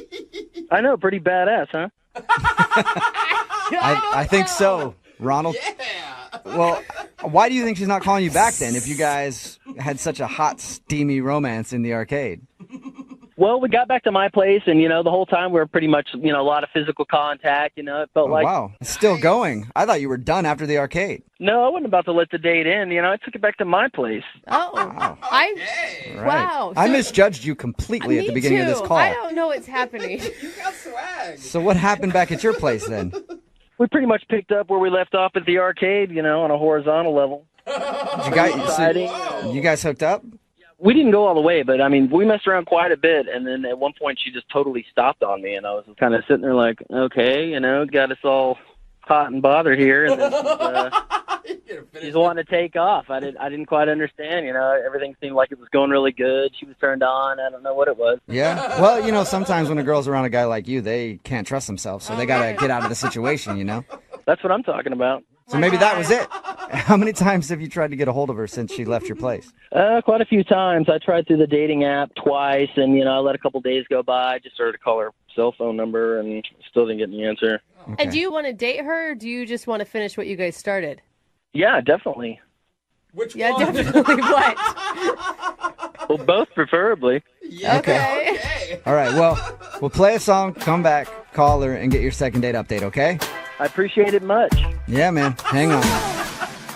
I know, pretty badass, huh? I think so, Ronald. Yeah. Well, why do you think she's not calling you back then if you guys had such a hot, steamy romance in the arcade? Well, we got back to my place, and, the whole time we were pretty much, a lot of physical contact, it felt like... Wow, it's still going. I thought you were done after the arcade. No, I wasn't about to let the date end, I took it back to my place. Oh, Wow. Wow. Right. I misjudged you completely at the beginning of this call. I don't know what's happening. You got swag. So what happened back at your place then? We pretty much picked up where we left off at the arcade, on a horizontal level. You guys hooked up? We didn't go all the way, but, we messed around quite a bit, and then at one point she just totally stopped on me, and I was kind of sitting there like, okay, got us all hot and bothered here, and then she's wanting to take off. I didn't quite understand, everything seemed like it was going really good. She was turned on. I don't know what it was. Yeah? Well, sometimes when a girl's around a guy like you, they can't trust themselves, so they got to get out of the situation, That's what I'm talking about. So maybe that was it. How many times have you tried to get a hold of her since she left your place? Quite a few times. I tried through the dating app twice, and, I let a couple days go by. I just started to call her cell phone number and still didn't get any answer. Okay. And do you want to date her, or do you just want to finish what you guys started? Yeah, definitely. Which Yeah, one? definitely. What? Well, both preferably. Yeah, Okay. All right, well, we'll play a song, come back, call her, and get your second date update, okay? I appreciate it much. Yeah, man. Hang on.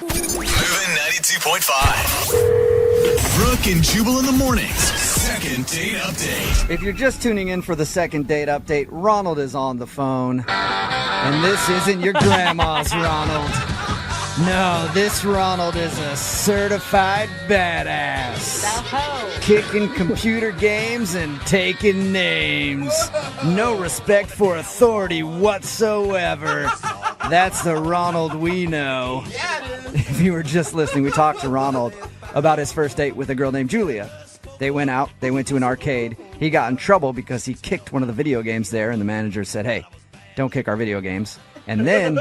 Moving 92.5. Brooke and Jubal in the mornings. Second date update. If you're just tuning in for the second date update, Ronald is on the phone. And this isn't your grandma's Ronald. No, this Ronald is a certified badass. Kicking computer games and taking names. No respect for authority whatsoever. That's the Ronald we know. If you were just listening, we talked to Ronald about his first date with a girl named Julia. They went out, they went to an arcade. He got in trouble because he kicked one of the video games there, and the manager said, hey, don't kick our video games. And then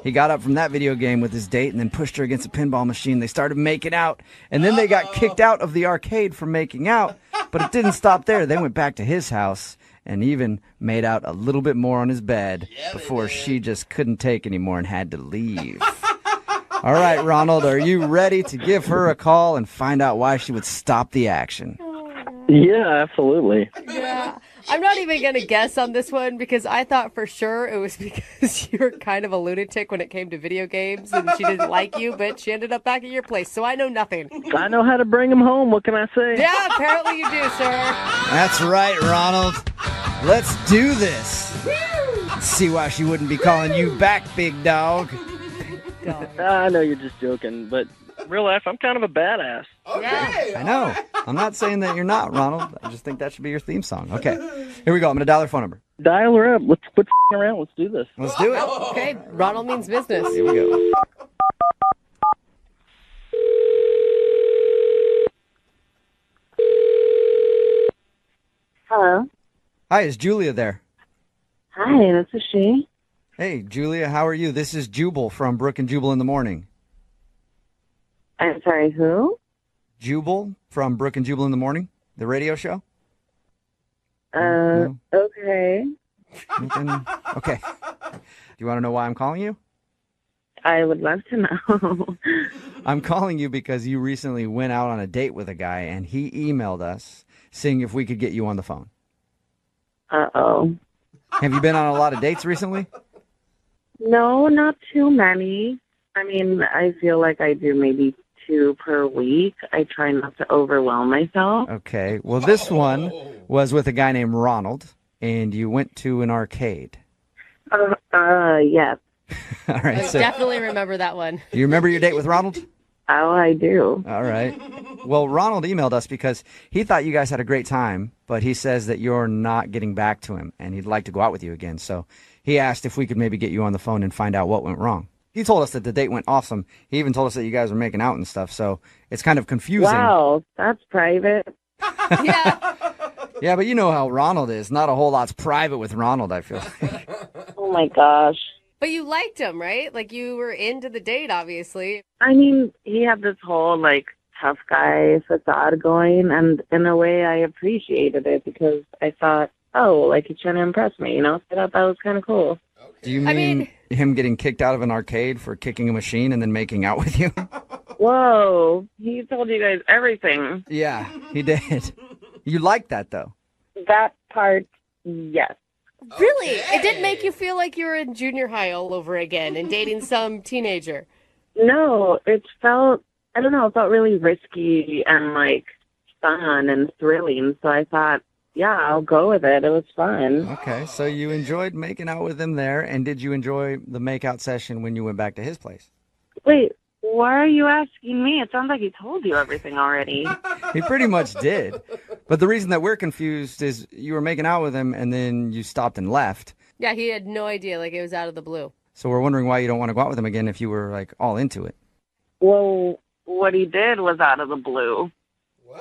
he got up from that video game with his date and then pushed her against a pinball machine. They started making out, and then they got kicked out of the arcade for making out, but it didn't stop there. They went back to his house, and even made out a little bit more on his bed before she just couldn't take anymore and had to leave. All right, Ronald, are you ready to give her a call and find out why she would stop the action? Yeah, absolutely. Yeah. I'm not even going to guess on this one because I thought for sure it was because you were kind of a lunatic when it came to video games and she didn't like you, but she ended up back at your place, so I know nothing. I know how to bring him home. What can I say? Yeah, apparently you do, sir. That's right, Ronald. Let's do this. Let's see why she wouldn't be calling you back, big dog. I know you're just joking, but in real life, I'm kind of a badass. Okay. I know. I'm not saying that you're not, Ronald. I just think that should be your theme song. Okay, here we go. I'm going to dial her phone number. Dial her up. Let's quit around. Let's do this. Let's do it. Okay, Ronald means business. Here we go. Hello. Hi, is Julia there? Hi, this is she. Hey, Julia, how are you? This is Jubal from Brooke and Jubal in the morning. I'm sorry, who? Jubal from Brooke and Jubal in the morning, the radio show? Okay. Okay. Do you want to know why I'm calling you? I would love to know. I'm calling you because you recently went out on a date with a guy, and he emailed us seeing if we could get you on the phone. Uh-oh. Have you been on a lot of dates recently? No, not too many. I mean, I feel like I do maybe 2 per week. I try not to overwhelm myself. Okay. Well, this one was with a guy named Ronald, and you went to an arcade. Yes. All right. I definitely remember that one. Do you remember your date with Ronald? Oh, I do. All right. Well, Ronald emailed us because he thought you guys had a great time, but he says that you're not getting back to him, and he'd like to go out with you again. So he asked if we could maybe get you on the phone and find out what went wrong. He told us that the date went awesome. He even told us that you guys were making out and stuff, so it's kind of confusing. Wow, that's private. Yeah. Yeah, but you know how Ronald is. Not a whole lot's private with Ronald, I feel like. Oh, my gosh. But you liked him, right? Like you were into the date, obviously. I mean, he had this whole, like, tough guy facade going, and in a way I appreciated it because I thought, oh, like, he's trying to impress me, you know? I thought that was kind of cool. Do you mean him getting kicked out of an arcade for kicking a machine and then making out with you? Whoa, he told you guys everything. Yeah, he did. You liked that, though? That part, yes. Really? It didn't make you feel like you were in junior high all over again and dating some teenager? No, it felt, I don't know, it felt really risky and, like, fun and thrilling. So I thought, yeah, I'll go with it. It was fun. Okay, so you enjoyed making out with him there, and did you enjoy the make-out session when you went back to his place? Wait, why are you asking me? It sounds like he told you everything already. He pretty much did. But the reason that we're confused is you were making out with him, and then you stopped and left. Yeah, he had no idea. Like, it was out of the blue. So we're wondering why you don't want to go out with him again if you were, like, all into it. Well, what he did was out of the blue.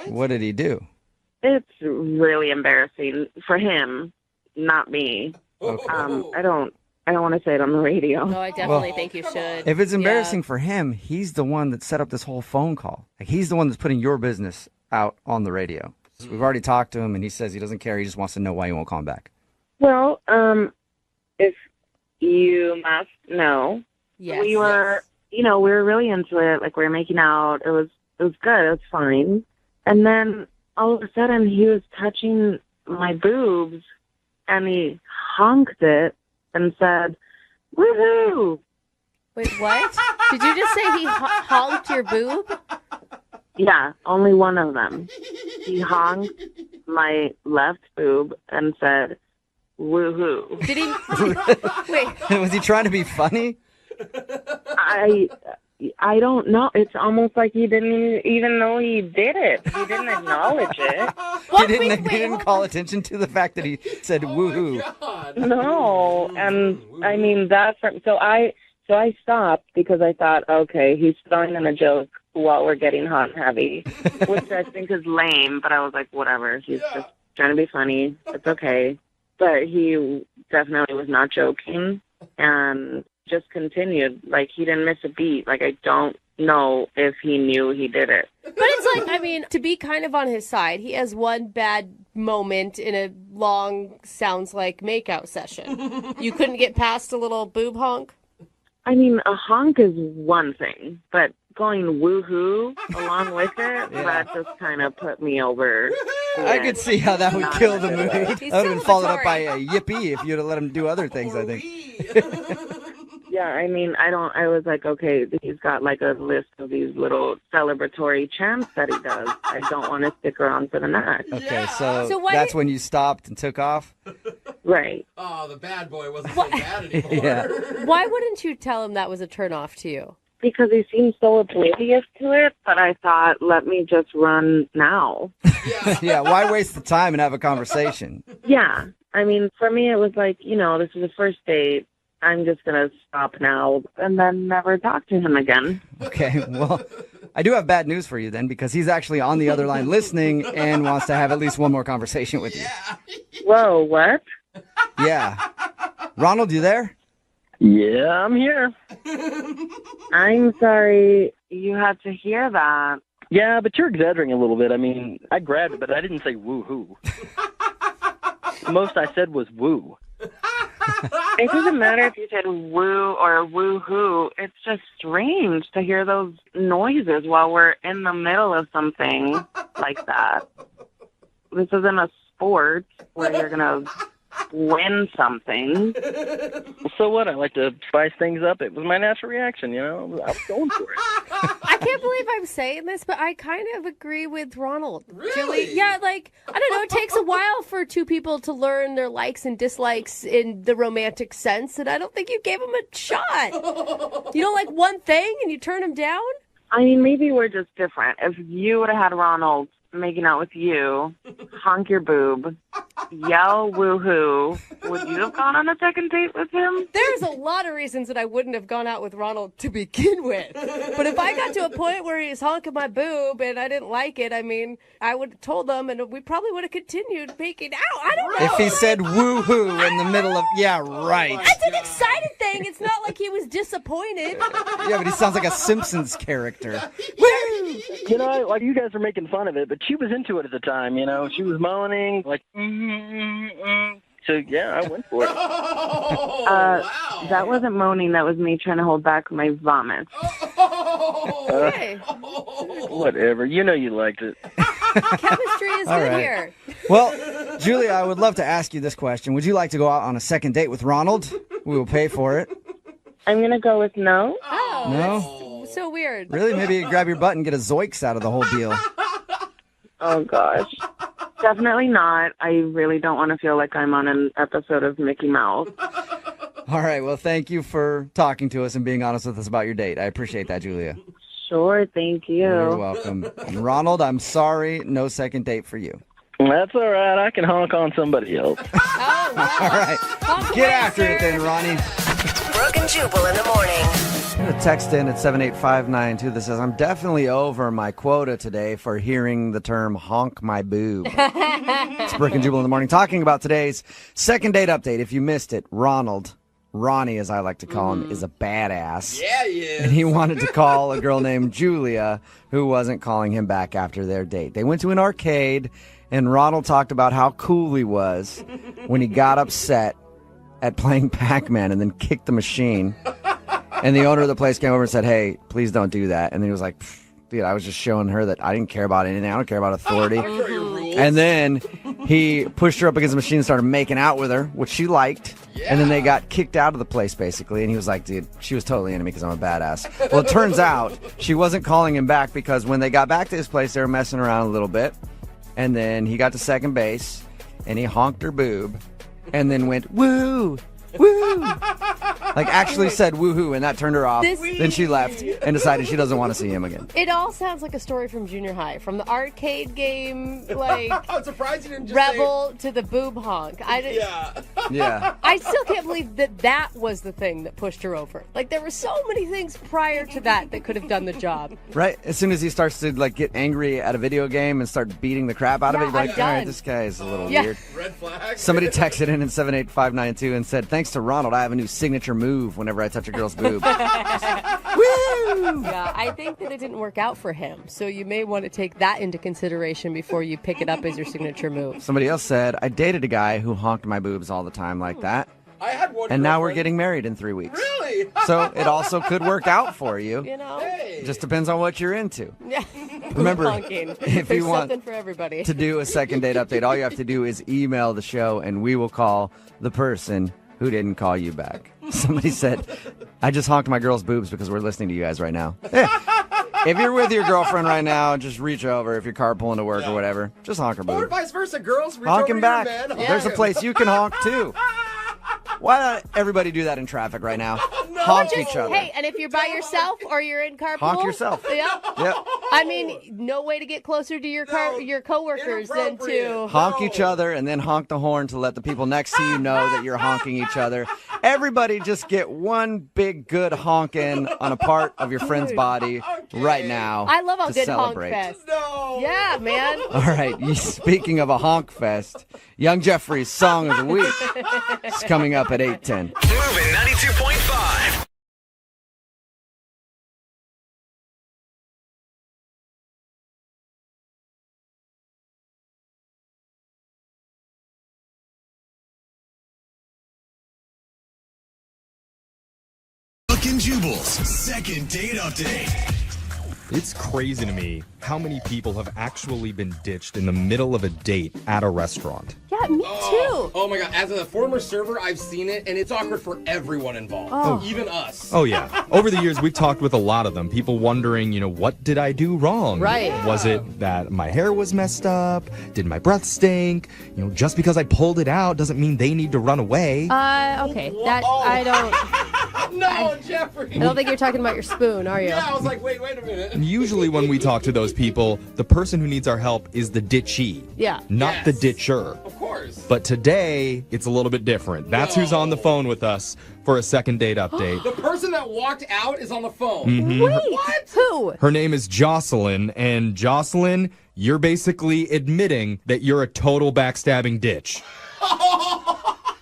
What did he do? It's really embarrassing for him, not me. Okay. I don't want to say it on the radio. No, I definitely think you should. If it's embarrassing for him, he's the one that set up this whole phone call. Like, he's the one that's putting your business out on the radio. So we've already talked to him, and he says he doesn't care. He just wants to know why you won't call him back. Well, if you must know, yes. we were, we were really into it. Like, we were making out. It was good. It was fine. And then all of a sudden, he was touching my boobs, and he honked it and said, "Woohoo!" Wait, what? Did you just say he honked your boob? Yeah, only one of them. He honked my left boob and said, "Woohoo!" Did he? Wait. Was he trying to be funny? I don't know. It's almost like he didn't even know he did it. He didn't acknowledge it. He didn't call attention to the fact that he said woohoo. No, and I mean so I stopped because I thought, okay, he's throwing in a joke while we're getting hot and heavy, which I think is lame. But I was like, whatever. He's just trying to be funny. It's okay. But he definitely was not joking, and just continued. Like, he didn't miss a beat. Like, I don't know if he knew he did it. But it's like, I mean, to be kind of on his side, he has one bad moment in a long, sounds like, makeout session. You couldn't get past a little boob honk? I mean, a honk is one thing, but going woohoo along with it, that just kind of put me over. I could see how that would kill the mood. That would have been followed up by a yippee if you'd have let him do other things, I think. Yeah, I mean, I was like, okay, he's got like a list of these little celebratory chants that he does. I don't want to stick around for the next. Okay, so that's when you stopped and took off? Right. Oh, the bad boy wasn't so bad anymore. Yeah. Why wouldn't you tell him that was a turnoff to you? Because he seemed so oblivious to it, but I thought, let me just run now. Yeah, why waste the time and have a conversation? Yeah. I mean, for me, it was like, this is the first date. I'm just going to stop now and then never talk to him again. Okay, well, I do have bad news for you then, because he's actually on the other line listening and wants to have at least one more conversation with you. Whoa, what? Yeah. Ronald, you there? Yeah, I'm here. I'm sorry you had to hear that. Yeah, but you're exaggerating a little bit. I mean, I grabbed it, but I didn't say woo-hoo. The most I said was woo. It doesn't matter if you said woo or woo-hoo. It's just strange to hear those noises while we're in the middle of something like that. This isn't a sport where you're going to win something. So what? I like to spice things up. It was my natural reaction, I was going for it. I can't believe I'm saying this, but I kind of agree with Ronald. Really? Julie, yeah, like, I don't know, it takes a while for two people to learn their likes and dislikes in the romantic sense, and I don't think you gave him a shot. You don't like one thing and you turn him down? I mean, maybe we're just different. If you would have had Ronald making out with you, honk your boob, yell woohoo, would you have gone on a second date with him? There's a lot of reasons that I wouldn't have gone out with Ronald to begin with. But if I got to a point where he's honking my boob and I didn't like it, I mean, I would have told him and we probably would have continued making out. I don't know. If he said woohoo in the middle of, yeah, right. That's an excited thing. It's not like he was disappointed. Yeah, but he sounds like a Simpsons character. Woo! Like you guys are making fun of it, but she was into it at the time, She was moaning, like, So, yeah, I went for it. Wow. That wasn't moaning. That was me trying to hold back my vomit. Okay. Whatever. You liked it. Chemistry is All good right. here. Well, Julia, I would love to ask you this question. Would you like to go out on a second date with Ronald? We will pay for it. I'm going to go with no. Oh, No? that's so weird. Really? Maybe you grab your butt and get a Zoiks out of the whole deal. Oh, gosh. Definitely not. I really don't want to feel like I'm on an episode of Mickey Mouse. All right. Well, thank you for talking to us and being honest with us about your date. I appreciate that, Julia. Sure, thank you. You're welcome. And Ronald, I'm sorry. No second date for you. That's all right. I can honk on somebody else. Oh, wow. All right. Get after it then, Ronnie. Brooke and Jubal in the morning. I'm going to text in at 78592 that says, I'm definitely over my quota today for hearing the term honk my boob. It's Brooke and Jubal in the morning talking about today's second date update. If you missed it, Ronnie, as I like to call him, is a badass. Yeah, he is. And he wanted to call a girl named Julia who wasn't calling him back after their date. They went to an arcade, and Ronald talked about how cool he was when he got upset at playing Pac-Man and then kicked the machine. And the owner of the place came over and said, hey, please don't do that. And then he was like, dude, I was just showing her that I didn't care about anything. I don't care about authority. And then he pushed her up against the machine and started making out with her, which she liked. Yeah. And then they got kicked out of the place, basically. And he was like, dude, she was totally into me because I'm a badass. Well, it turns out she wasn't calling him back because when they got back to his place, they were messing around a little bit. And then he got to second base, and he honked her boob, and then went, woo, woo. Like, actually said woohoo, and that turned her off. Then she left and decided she doesn't want to see him again. It all sounds like a story from junior high, from the arcade game, like I'm surprised you didn't just Rebel to the boob honk. Yeah. I still can't believe that was the thing that pushed her over. Like, there were so many things prior to that could have done the job. Right? As soon as he starts to get angry at a video game and start beating the crap out of it, you're like, all right, this guy is a little weird. Red flag. Somebody texted in 78592 and said, thanks to Ronald, I have a new signature move move whenever I touch a girl's boob. Yeah, I think that it didn't work out for him. So you may want to take that into consideration before you pick it up as your signature move. Somebody else said, I dated a guy who honked my boobs all the time like that. I had one. And now we're getting married in 3 weeks. Really? So it also could work out for you. You know? Hey. Just depends on what you're into. Yeah. Remember, Honking. if There's you want something for everybody. to do a second date update, all you have to do is email the show and we will call the person who didn't call you back. Somebody said, I just honked my girl's boobs because we're listening to you guys right now. If you're with your girlfriend right now, just reach over. If you're carpooling to work or whatever, just honk her Or boob. vice versa, girls. Reach Honk over him to your back. man, honk There's a him. place you can honk too. Why not everybody do that in traffic right now? No. Honk Just, each other. hey, and if you're by yourself or you're in carpool, Honk yourself. Yeah. Yep. I mean, no way to get closer to your your coworkers than to Honk each other and then honk the horn to let the people next to you know that you're honking each other. Everybody just get one big good honking on a part of your friend's body right now. I love a to good celebrate. honk fest. No. Yeah, man. All right, speaking of a honk fest, Young Jeffrey's Song of the Week is coming up at 8:10. Moving 92.5. Brooke and Jubal's second date update. It's crazy to me how many people have actually been ditched in the middle of a date at a restaurant. Yeah, me too. Oh my god, as a former server, I've seen it, and it's awkward for everyone involved. Oh. Even us. Oh, yeah. Over the years, we've talked with a lot of them. People wondering, what did I do wrong? Right. Was it that my hair was messed up? Did my breath stink? Just because I pulled it out doesn't mean they need to run away. Okay. That I don't. No, Jeffrey. I don't think you're talking about your spoon, are you? Yeah, I was like, wait a minute. Usually when we talk to those people, the person who needs our help is the ditchee. Yeah. Not the ditcher. Of course. But today, it's a little bit different. That's who's on the phone with us for a second date update. The person that walked out is on the phone. Mhm. Wait. What? Who? Her name is Jocelyn, and Jocelyn, you're basically admitting that you're a total backstabbing ditch.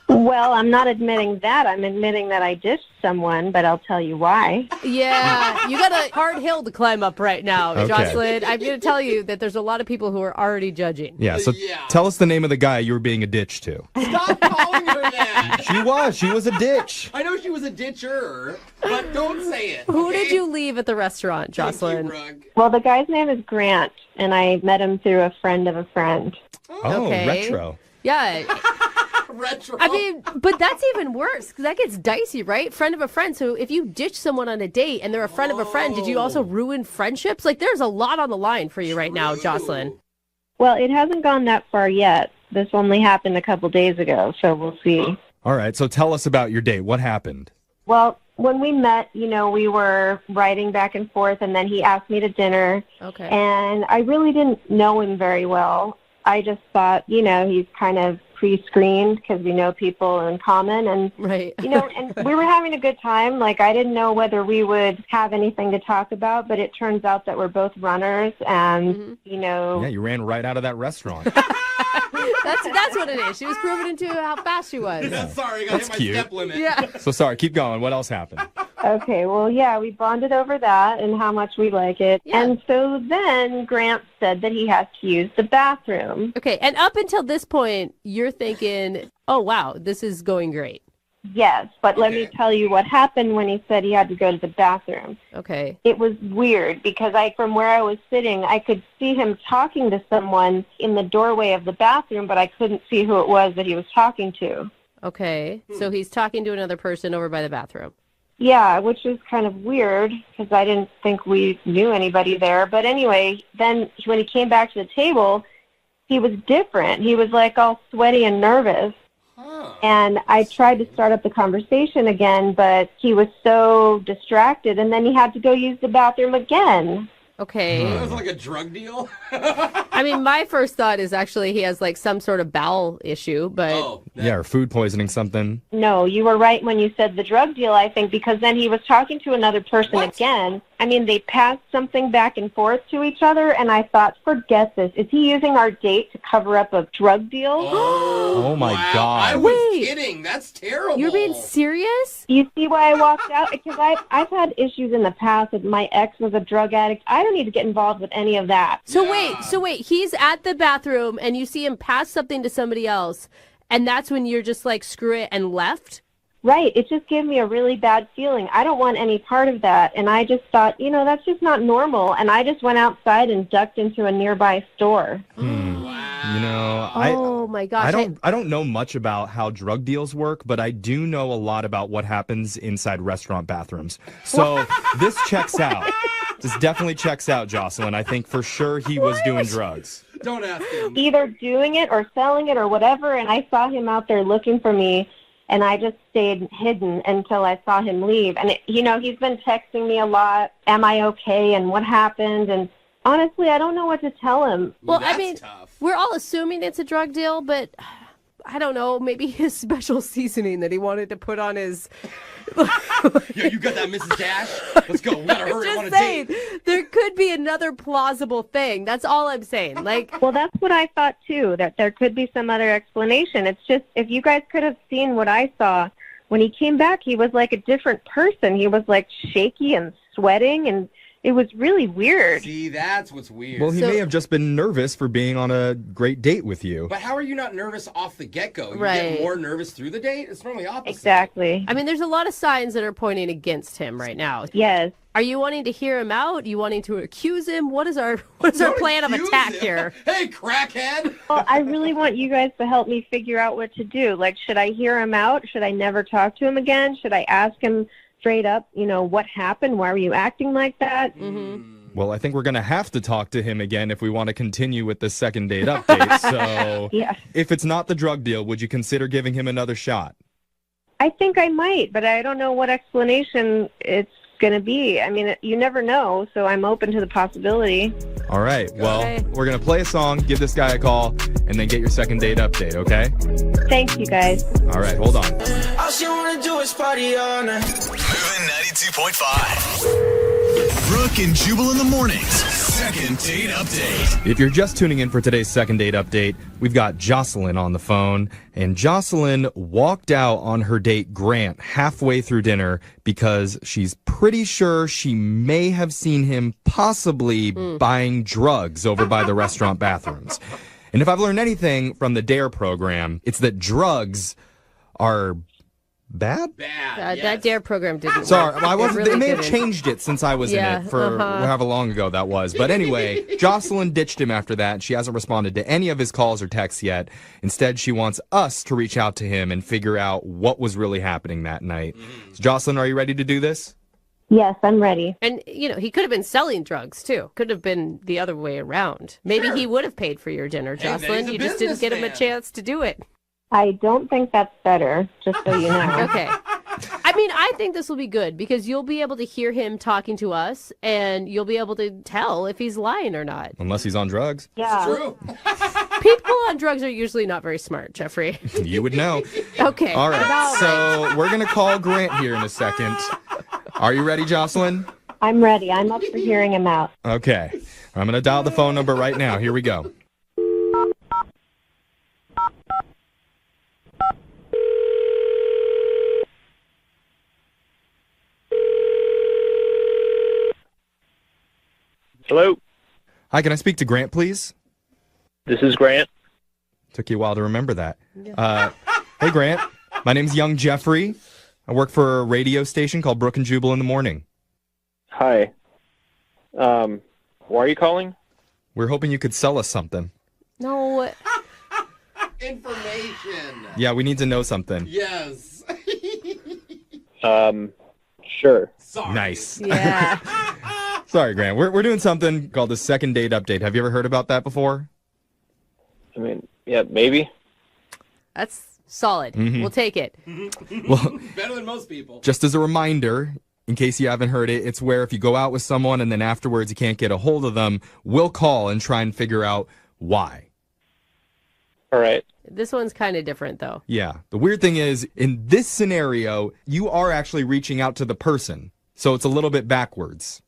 Well, I'm not admitting that. I'm admitting that I ditched someone, but I'll tell you why. Yeah, you got a hard hill to climb up right now, Okay. Jocelyn. I'm going to tell you that there's a lot of people who are already judging. Yeah, so tell us the name of the guy you were being a ditch to. Stop calling her that. She was a ditch. I know she was a ditcher, but don't say it. Who okay? did you leave at the restaurant, Jocelyn? Well, the guy's name is Grant, and I met him through a friend of a friend. Oh, Okay. retro. Yeah. Retro. I mean, but that's even worse because that gets dicey, right? Friend of a friend. So if you ditch someone on a date and they're a friend of a friend, did you also ruin friendships? Like, there's a lot on the line for you right now, Jocelyn. Well, it hasn't gone that far yet. This only happened a couple days ago, so we'll see. All right, so tell us about your date. What happened? Well, when we met, we were writing back and forth, and then he asked me to dinner. Okay. And I really didn't know him very well. I just thought, he's kind of pre-screened because we know people in common. And, right. And we were having a good time. Like, I didn't know whether we would have anything to talk about, but it turns out that we're both runners and, Yeah, you ran right out of that restaurant. That's what it is. She was proving into how fast she was. Yeah. Sorry, I got That's hit my cute. step limit. Yeah. So sorry, keep going. What else happened? Okay, well, yeah, we bonded over that and how much we like it. Yeah. And so then Grant said that he has to use the bathroom. Okay, and up until this point, you're thinking, oh, wow, this is going great. Yes, but let me tell you what happened when he said he had to go to the bathroom. Okay. It was weird because from where I was sitting, I could see him talking to someone in the doorway of the bathroom, but I couldn't see who it was that he was talking to. Okay, so he's talking to another person over by the bathroom. Yeah, which was kind of weird because I didn't think we knew anybody there. But anyway, then when he came back to the table, he was different. He was like all sweaty and nervous. And I tried to start up the conversation again, but he was so distracted, and then he had to go use the bathroom again. Okay. That was like a drug deal? I mean, my first thought is actually he has like some sort of bowel issue, but Yeah, or food poisoning something. No, you were right when you said the drug deal, I think, because then he was talking to another person again. I mean, they passed something back and forth to each other, and I thought, forget this. Is he using our date to cover up a drug deal? Oh my God. I was kidding. That's terrible. You're being serious? You see why I walked out? Because I've had issues in the past with my ex was a drug addict. I don't need to get involved with any of that. So wait, he's at the bathroom and you see him pass something to somebody else, and that's when you're just like, screw it, and left? Right. It just gave me a really bad feeling. I don't want any part of that. And I just thought, that's just not normal. And I just went outside and ducked into a nearby store. Oh my gosh. I don't know much about how drug deals work, but I do know a lot about what happens inside restaurant bathrooms. So this checks out. This definitely checks out, Jocelyn. I think for sure he was doing drugs. Don't ask him. Either doing it or selling it or whatever. And I saw him out there looking for me. And I just stayed hidden until I saw him leave. And, he's been texting me a lot. Am I okay? And what happened? And honestly, I don't know what to tell him. Well, I mean, we're all assuming it's a drug deal, but I don't know, maybe his special seasoning that he wanted to put on his... Yeah, you got that, Mrs. Dash? Let's go. We gotta hurry. I want a date. There could be another plausible thing. That's all I'm saying. Well, that's what I thought too, that there could be some other explanation. It's just, if you guys could have seen what I saw, when he came back, he was like a different person. He was like shaky and sweating, and it was really weird. See, that's what's weird. Well, he may have just been nervous for being on a great date with you. But how are you not nervous off the get-go? You Right. get more nervous through the date? It's normally opposite. Exactly. I mean, there's a lot of signs that are pointing against him right now. Yes. Are you wanting to hear him out? Are you wanting to accuse him? What is our plan of attack here? Hey, crackhead! Well, I really want you guys to help me figure out what to do. Like, should I hear him out? Should I never talk to him again? Should I ask him straight up, what happened? Why were you acting like that? Mm-hmm. Well, I think we're going to have to talk to him again if we want to continue with the second date update. So if it's not the drug deal, would you consider giving him another shot? I think I might, but I don't know what explanation it's going to be. I mean, you never know, so I'm open to the possibility. All right. Well, we're going to play a song, give this guy a call, and then get your second date update, okay? Thanks, you guys. All right. Hold on. All she want to do is party all night. Moving 92.5. Brooke and Jubal in the mornings. Second date update. If you're just tuning in for today's second date update, we've got Jocelyn on the phone. And Jocelyn walked out on her date, Grant, halfway through dinner because she's pretty sure she may have seen him possibly buying drugs over by the restaurant bathrooms. And if I've learned anything from the DARE program, it's that drugs are bad? That DARE program didn't work. Sorry, I wasn't. Really they may have didn't. changed it since I was in it for however long ago that was. But anyway, Jocelyn ditched him after that. She hasn't responded to any of his calls or texts yet. Instead, she wants us to reach out to him and figure out what was really happening that night. So, Jocelyn, are you ready to do this? Yes, I'm ready. And, he could have been selling drugs, too. Could have been the other way around. Maybe he would have paid for your dinner, Jocelyn. You just didn't get him a chance to do it. I don't think that's better, just so you know. Okay. I mean, I think this will be good because you'll be able to hear him talking to us and you'll be able to tell if he's lying or not. Unless he's on drugs. Yeah. It's true. People on drugs are usually not very smart, Jeffrey. You would know. Okay. All right. So we're going to call Grant here in a second. Are you ready, Jocelyn? I'm ready. I'm up for hearing him out. Okay. I'm going to dial the phone number right now. Here we go. Hello. Hi, can I speak to Grant, please? This is Grant. Took you a while to remember that. Hey, Grant. My name's Young Jeffrey. I work for a radio station called Brooke and Jubal in the morning. Hi. Why are you calling? We're hoping you could sell us something. No. Information. Yeah, we need to know something. Yes. Sure. Sorry. Nice. Yeah. Sorry, Grant. We're doing something called the second date update. Have you ever heard about that before? I mean, yeah, maybe. That's solid. Mhm. We'll take it. Well, Better than most people. just as a reminder, In case you haven't heard it, it's where if you go out with someone and then afterwards you can't get a hold of them, we'll call and try and figure out why. All right. This one's kind of different, though. Yeah. The weird thing is, in this scenario, you are actually reaching out to the person. So it's a little bit backwards.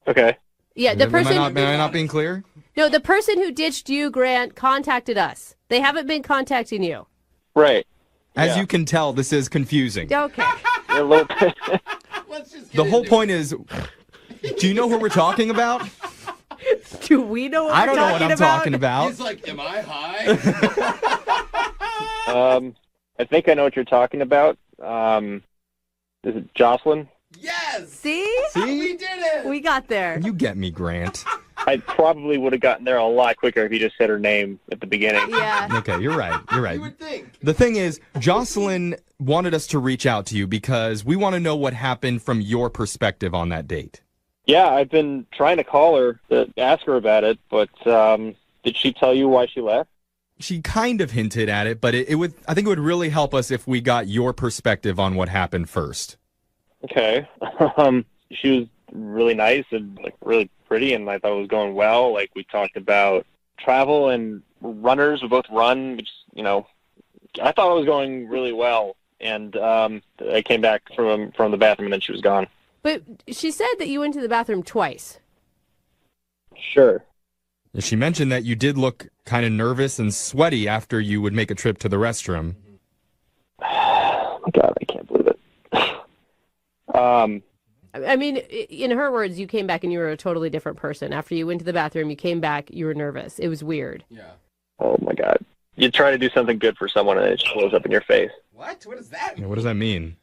Okay. Yeah, the person... Am I not being clear? No, the person who ditched you, Grant, contacted us. They haven't been contacting you. Right. As you can tell, this is confusing. Okay. A little bit. The whole point is, do you know who we're talking about? Do we know what I don't we're know what I'm talking about. He's like, am I high? I think I know what you're talking about. Is it Jocelyn? Yes! See? We did it! We got there. You get me, Grant. I probably would have gotten there a lot quicker if you just said her name at the beginning. Yeah. Okay, you're right. You're right. You would think. The thing is, Jocelyn wanted us to reach out to you because we want to know what happened from your perspective on that date. Yeah, I've been trying to call her to ask her about it, but did she tell you why she left? She kind of hinted at it, but it would. I think it would really help us if we got your perspective on what happened first. Okay. She was really nice and like really pretty, and I thought it was going well. Like we talked about travel and runners. We both run, which I thought it was going really well. And I came back from the bathroom, and then she was gone. But she said that you went to the bathroom twice. Sure. She mentioned that you did look kind of nervous and sweaty after you would make a trip to the restroom. Oh my God, I can't believe it. I mean, in her words, you came back and you were a totally different person. After you went to the bathroom, you came back, you were nervous. It was weird. Yeah. Oh my God. You try to do something good for someone and it just blows up in your face. What? What does that mean? What does that mean?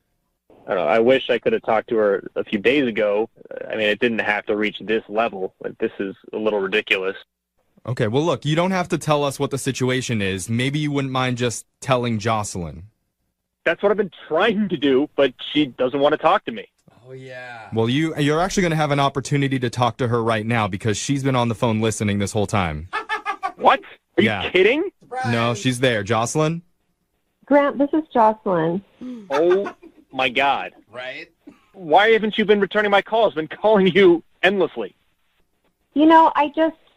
I don't know. I wish I could have talked to her a few days ago. I mean, it didn't have to reach this level. Like, this is a little ridiculous. Okay, well, look, you don't have to tell us what the situation is. Maybe you wouldn't mind just telling Jocelyn. That's what I've been trying to do, but she doesn't want to talk to me. Oh, yeah. Well, you're actually going to have an opportunity to talk to her right now because she's been on the phone listening this whole time. What? Are Yeah. you kidding? No, she's there. Jocelyn? Grant, this is Jocelyn. Oh, my God. Right? Why haven't you been returning my calls? I've been calling you endlessly.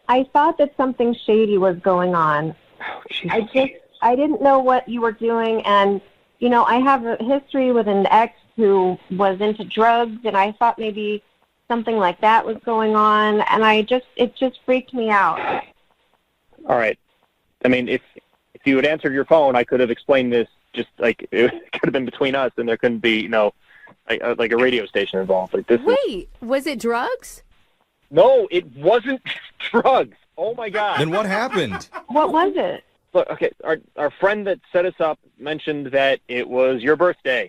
I thought that something shady was going on. Oh, I didn't know what you were doing, and, I have a history with an ex who was into drugs, and I thought maybe something like that was going on, and it just freaked me out. All right. I mean, if you had answered your phone, I could have explained this. Just like it could have been between us, and there couldn't be, like a radio station involved. Like this. Wait, was it drugs? No, it wasn't drugs. Oh my God. Then what happened? What was it? Look, okay, our friend that set us up mentioned that it was your birthday,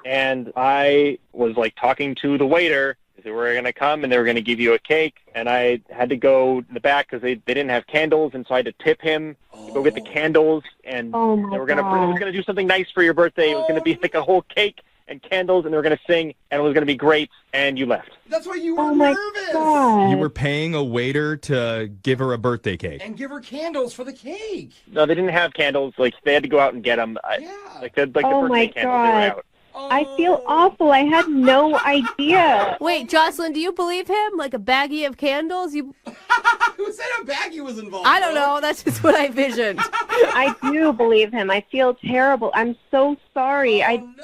and I was like talking to the waiter. They were going to come and they were going to give you a cake, and I had to go in the back because they didn't have candles, and so I had to tip him to go get the candles, and they were going to do something nice for your birthday. It was going to be like a whole cake and candles, and they were going to sing, and it was going to be great, and you left. That's why you were Oh my nervous. God. You were paying a waiter to give her a birthday cake. And give her candles for the cake. No, they didn't have candles. Like they had to go out and get them. The Oh my birthday candles, they were God. out. I feel awful. I had no idea. Wait, Jocelyn, do you believe him? Like a baggie of candles? Who said a baggie was involved? I don't know. That's just what I visioned. I do believe him. I feel terrible. I'm so sorry. I'm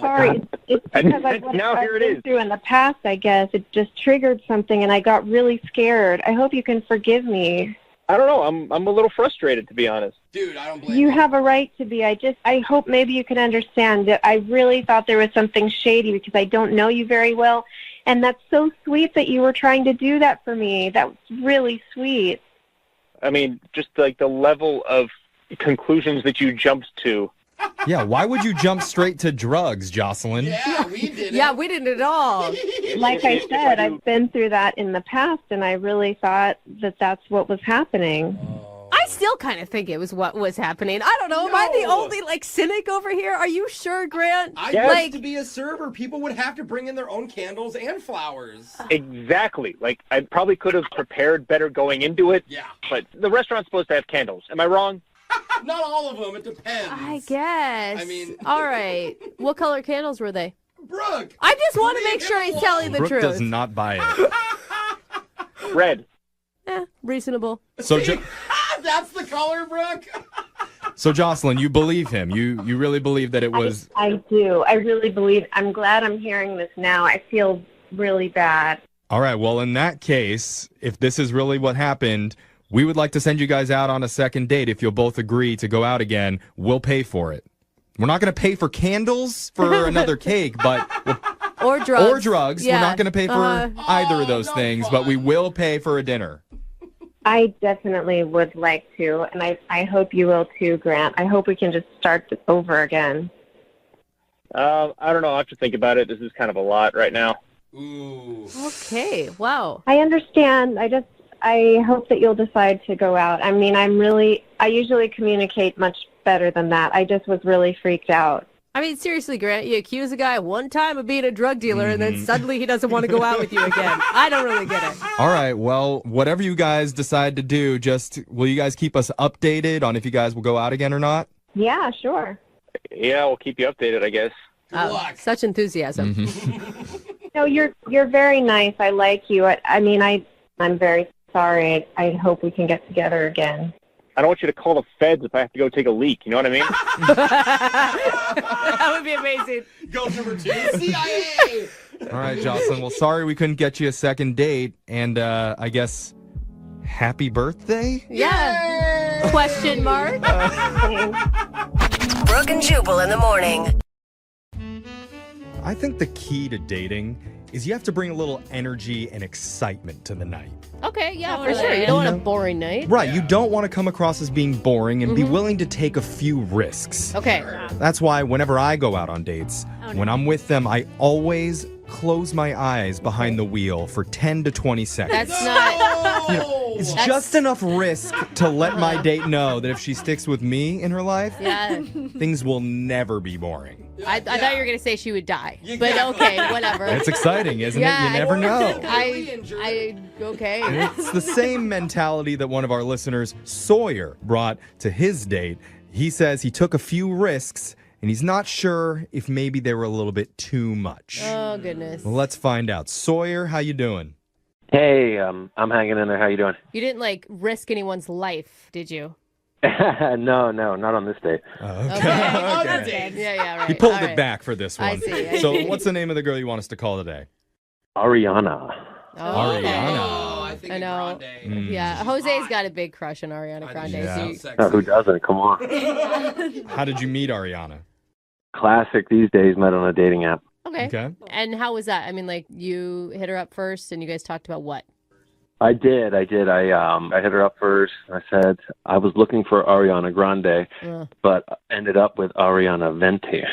sorry. It's because of what Now I've here it been is. through in the past, I guess. It just triggered something, and I got really scared. I hope you can forgive me. I don't know. I'm a little frustrated, to be honest. Dude, I don't blame You have a right to be. I hope maybe you can understand that I really thought there was something shady because I don't know you very well. And that's so sweet that you were trying to do that for me. That was really sweet. I mean, just like the level of conclusions that you jumped to. Yeah, why would you jump straight to drugs, Jocelyn? Yeah, we didn't. Yeah, we didn't at all. Like I said, I've been through that in the past, and I really thought that that's what was happening. I still kind of think it was what was happening. I don't know. Am I the only cynic over here? Are you sure, Grant? I used to be a server. People would have to bring in their own candles and flowers. Exactly. Like, I probably could have prepared better going into it. Yeah. But the restaurant's supposed to have candles. Am I wrong? Not all of them. It depends. I guess. I mean... All right. What color candles were they? Brooke. I just want to make sure he's telling the Brooke truth. does not buy it. Red. Reasonable. So, That's the color, Brooke. so Jocelyn, you believe him? You really believe that it was? I do. I really believe. I'm glad I'm hearing this now. I feel really bad. All right. Well, in that case, if this is really what happened, we would like to send you guys out on a second date. If you'll both agree to go out again, we'll pay for it. We're not going to pay for candles for another cake, but or drugs. Or drugs. Yeah. We're not going to pay for either of those things, but we will pay for a dinner. I definitely would like to, and I hope you will too, Grant. I hope we can just start this over again. I don't know. I'll have to think about it. This is kind of a lot right now. Ooh. Okay. Wow. I understand. I hope that you'll decide to go out. I mean, I usually communicate much better than that. I just was really freaked out. I mean, seriously, Grant, you accuse a guy one time of being a drug dealer, and then suddenly he doesn't want to go out with you again. I don't really get it. All right. Well, whatever you guys decide to do, will you guys keep us updated on if you guys will go out again or not? Yeah, sure. Yeah, we'll keep you updated, I guess. Such enthusiasm. No, you're very nice. I like you. I'm very sorry. I hope we can get together again. I don't want you to call the feds if I have to go take a leak. You know what I mean? That would be amazing. Goal number 2, CIA. All right, Jocelyn. Well, sorry we couldn't get you a second date, and I guess happy birthday? Yeah. Question mark. Brooke and Jubal in the morning. I think the key to dating is you have to bring a little energy and excitement to the night. Okay, yeah, for sure. You don't want a boring night. Right, you don't want to come across as being boring and be willing to take a few risks. Okay. That's why whenever I go out on dates, when I'm with them, I always close my eyes behind the wheel for 10 to 20 seconds. That's not... It's just enough risk to let my date know that if she sticks with me in her life, things will never be boring. I thought you were going to say she would die. But okay, whatever. It's exciting, isn't it? You never know. Okay. It's the same mentality that one of our listeners, Sawyer, brought to his date. He says he took a few risks, and he's not sure if maybe they were a little bit too much. Oh, goodness. Well, let's find out. Sawyer, how you doing? Hey, I'm hanging in there. How you doing? You didn't, risk anyone's life, did you? No, not on this date. Okay. Yeah, right. He pulled it back for this one. I see. So what's the name of the girl you want us to call today? Ariana. Ariana. I know. Yeah, Jose's got a big crush on Ariana Grande. Yeah. Who doesn't? Come on. How did you meet Ariana? Classic these days, met on a dating app. Okay. And how was that? I mean, you hit her up first and you guys talked about what? I did. I hit her up first. I said I was looking for Ariana Grande, but ended up with Ariana Vente.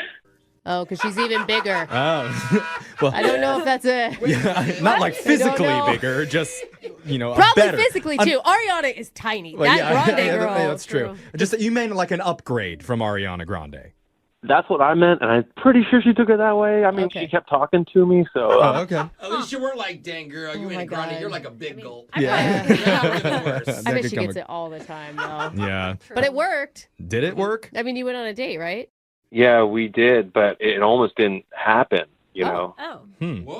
Oh, because she's even bigger. Oh. Well, I don't know if that's not like physically bigger, just, Probably better. physically, too. Ariana is tiny. Well, Grande girl. That's true. Just you meant like an upgrade from Ariana Grande. That's what I meant, and I'm pretty sure she took it that way. I mean, she kept talking to me, so... okay. At least you weren't like, dang, girl, you ain't grinding. You're like a big gulp. Yeah. I bet she gets it all the time, though. Yeah. But it worked. Did it work? I mean, you went on a date, right? Yeah, we did, but it almost didn't happen, you know? Oh.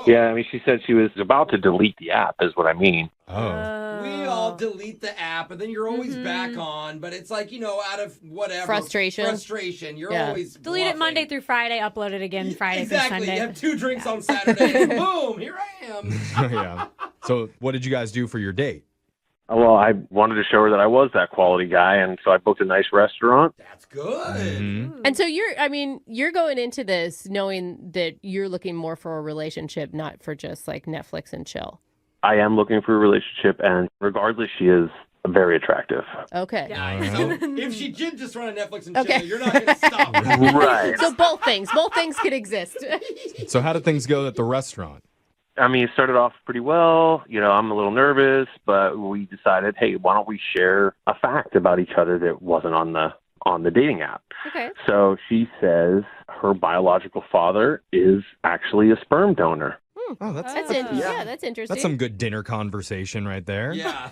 Yeah, I mean, she said she was about to delete the app, is what I mean. Oh. We all delete the app, and then you're always back on. But it's like, out of whatever. Frustration. You're always delete it Monday through Friday, upload it again Friday through Exactly. Sunday. You have 2 drinks on Saturday, and boom, here I am. Yeah. So what did you guys do for your date? Well, I wanted to show her that I was that quality guy, and so I booked a nice restaurant. That's good. Mm-hmm. And so you're going into this knowing that you're looking more for a relationship, not for just like Netflix and chill. I am looking for a relationship, and regardless, she is very attractive. Okay. Yeah, so if she did just run a Netflix and chill, you're not going to stop. Right. So both things could exist. So how did things go at the restaurant? I mean, it started off pretty well. I'm a little nervous, but we decided, hey, why don't we share a fact about each other that wasn't on the dating app? Okay. So she says her biological father is actually a sperm donor. Oh, that's interesting. That's some good dinner conversation right there. Yeah.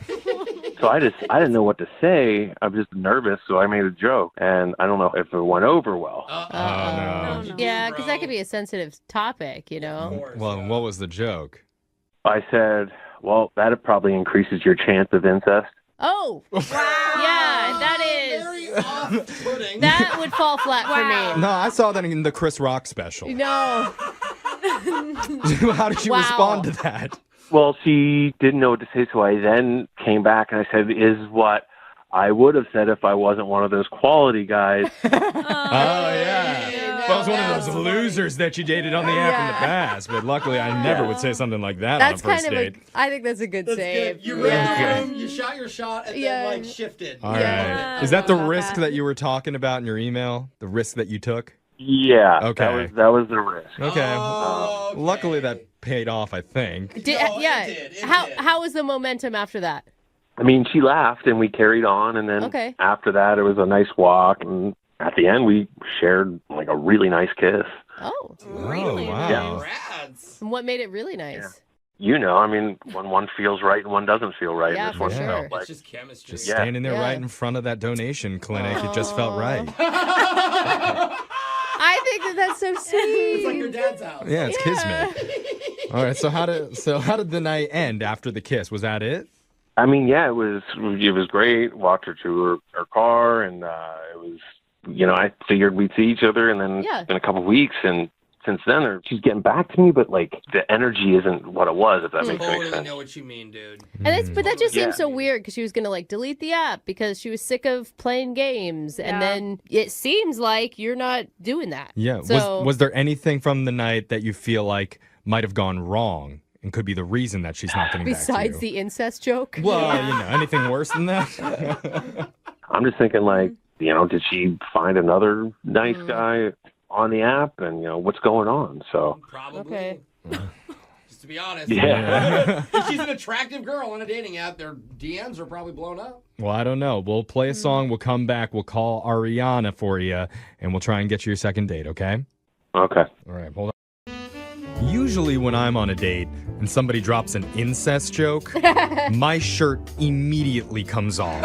So I didn't know what to say. I was just nervous, so I made a joke, and I don't know if it went over well. Oh, no. Yeah, because that could be a sensitive topic, you know? Well, what was the joke? I said, well, that probably increases your chance of incest. Oh, wow. Yeah, that is. That would fall flat for me. No, I saw that in the Chris Rock special. No. How did you respond to that? Well, she didn't know what to say, so I then came back and I said, is what I would have said if I wasn't one of those quality guys. Oh, yeah. Well, I was one of those losers that you dated on the app in the past, but luckily I never would say something like that That's on a first kind of date. I think that's a good save. You read the room, you shot your shot, and then shifted. All right. Is that the risk that you were talking about in your email? The risk that you took? Yeah. Okay. That was the risk. Okay. Luckily that paid off, I think. How was the momentum after that? I mean, she laughed and we carried on, and then after that it was a nice walk, and at the end we shared like a really nice kiss. Oh, really? Wow. And what made it really nice? Yeah. You know, I mean, when one feels right and one doesn't feel right. Yeah, and this one for sure. felt like, It's just chemistry. Just standing there right in front of that donation clinic. It just felt right. I think that's so sweet. It's like your dad's house. Yeah, it's kismet. All right, so how did the night end after the kiss? Was that it? I mean, yeah, it was great. Walked her to her car, and it was, I figured we'd see each other, and then it's been a couple of weeks, and since then she's getting back to me, but like the energy isn't what it was, if that makes any sense. I know what you mean, dude. And but that just seems so weird because she was gonna like delete the app because she was sick of playing games, and then it seems like you're not doing that. Yeah. So, Was there anything from the night that you feel like might have gone wrong and could be the reason that she's not getting back to you? besides the incest joke? Well, anything worse than that? I'm just thinking, like, did she find another nice guy on the app, and what's going on? So probably. Just to be honest. Yeah. If she's an attractive girl on a dating app, their DMs are probably blown up. Well, I don't know. We'll play a song. We'll come back. We'll call Ariana for you, and we'll try and get you your second date, okay? Okay. All right, hold on. Usually when I'm on a date and somebody drops an incest joke, my shirt immediately comes off.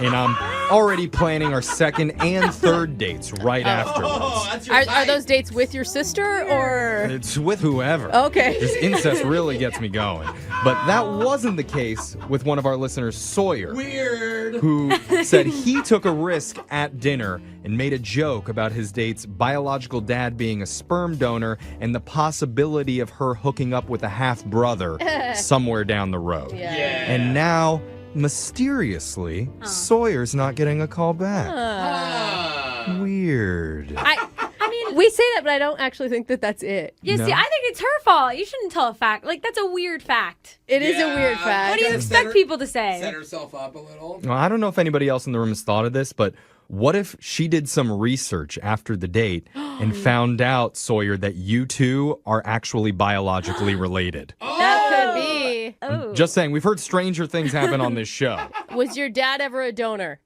And I'm already planning our second and third dates right afterwards. Are those dates with your sister or? It's with whoever. Okay. This incest really gets me going. But that wasn't the case with one of our listeners, Sawyer. Weird. Who said he took a risk at dinner and made a joke about his date's biological dad being a sperm donor and the possibility of her hooking up with a half-brother somewhere down the road. Yeah. And now, mysteriously, Sawyer's not getting a call back. Weird. I mean, we say that, but I don't actually think that that's it. You see, I think it's her fault. You shouldn't tell a fact. Like, that's a weird fact. It is a weird fact. What do you expect people to say? Set herself up a little. Well, I don't know if anybody else in the room has thought of this, but what if she did some research after the date and found out, Sawyer, that you two are actually biologically related? That could be. Just saying, we've heard stranger things happen on this show. Was your dad ever a donor?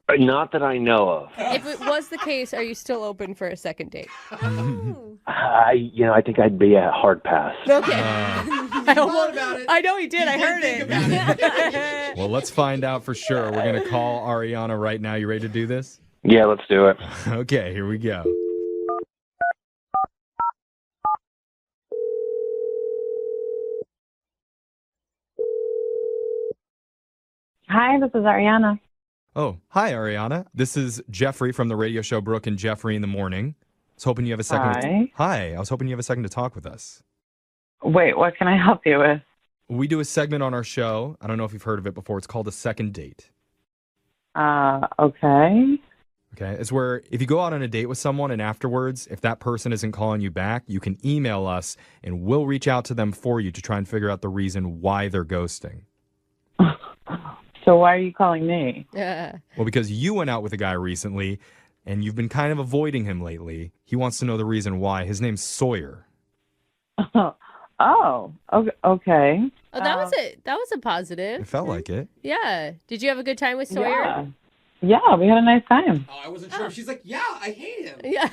Not that I know of. If it was the case, are you still open for a second date? I think I'd be a hard pass. Okay. I know he did. I heard it. Well, let's find out for sure. We're going to call Ariana right now. You ready to do this? Yeah, let's do it. Okay, here we go. Hi, this is Ariana. Oh, hi, Ariana. This is Jeffrey from the radio show Brooke and Jeffrey in the Morning. I was hoping you have a second. Hi. I was hoping you have a second to talk with us. Wait, what can I help you with? We do a segment on our show. I don't know if you've heard of it before. It's called a second date. Okay. Okay. It's where if you go out on a date with someone and afterwards, if that person isn't calling you back, you can email us and we'll reach out to them for you to try and figure out the reason why they're ghosting. So why are you calling me? Well, because you went out with a guy recently and you've been kind of avoiding him lately. He wants to know the reason why. His name's Sawyer. Oh, okay. Oh, that was it. That was a positive. It felt like it. Yeah. Did you have a good time with Sawyer? Yeah, we had a nice time. Oh, I wasn't sure if she's like, yeah, I hate him. Yeah.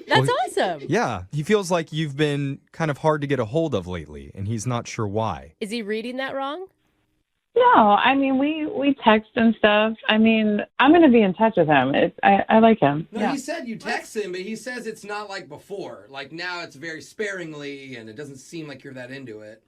That's awesome. Yeah. He feels like you've been kind of hard to get a hold of lately, and he's not sure why. Is he reading that wrong? No, I mean, we text and stuff. I mean, I'm going to be in touch with him. I like him. No, Yeah. he said you text him, but he says it's not like before. Like now it's very sparingly, and it doesn't seem like you're that into it.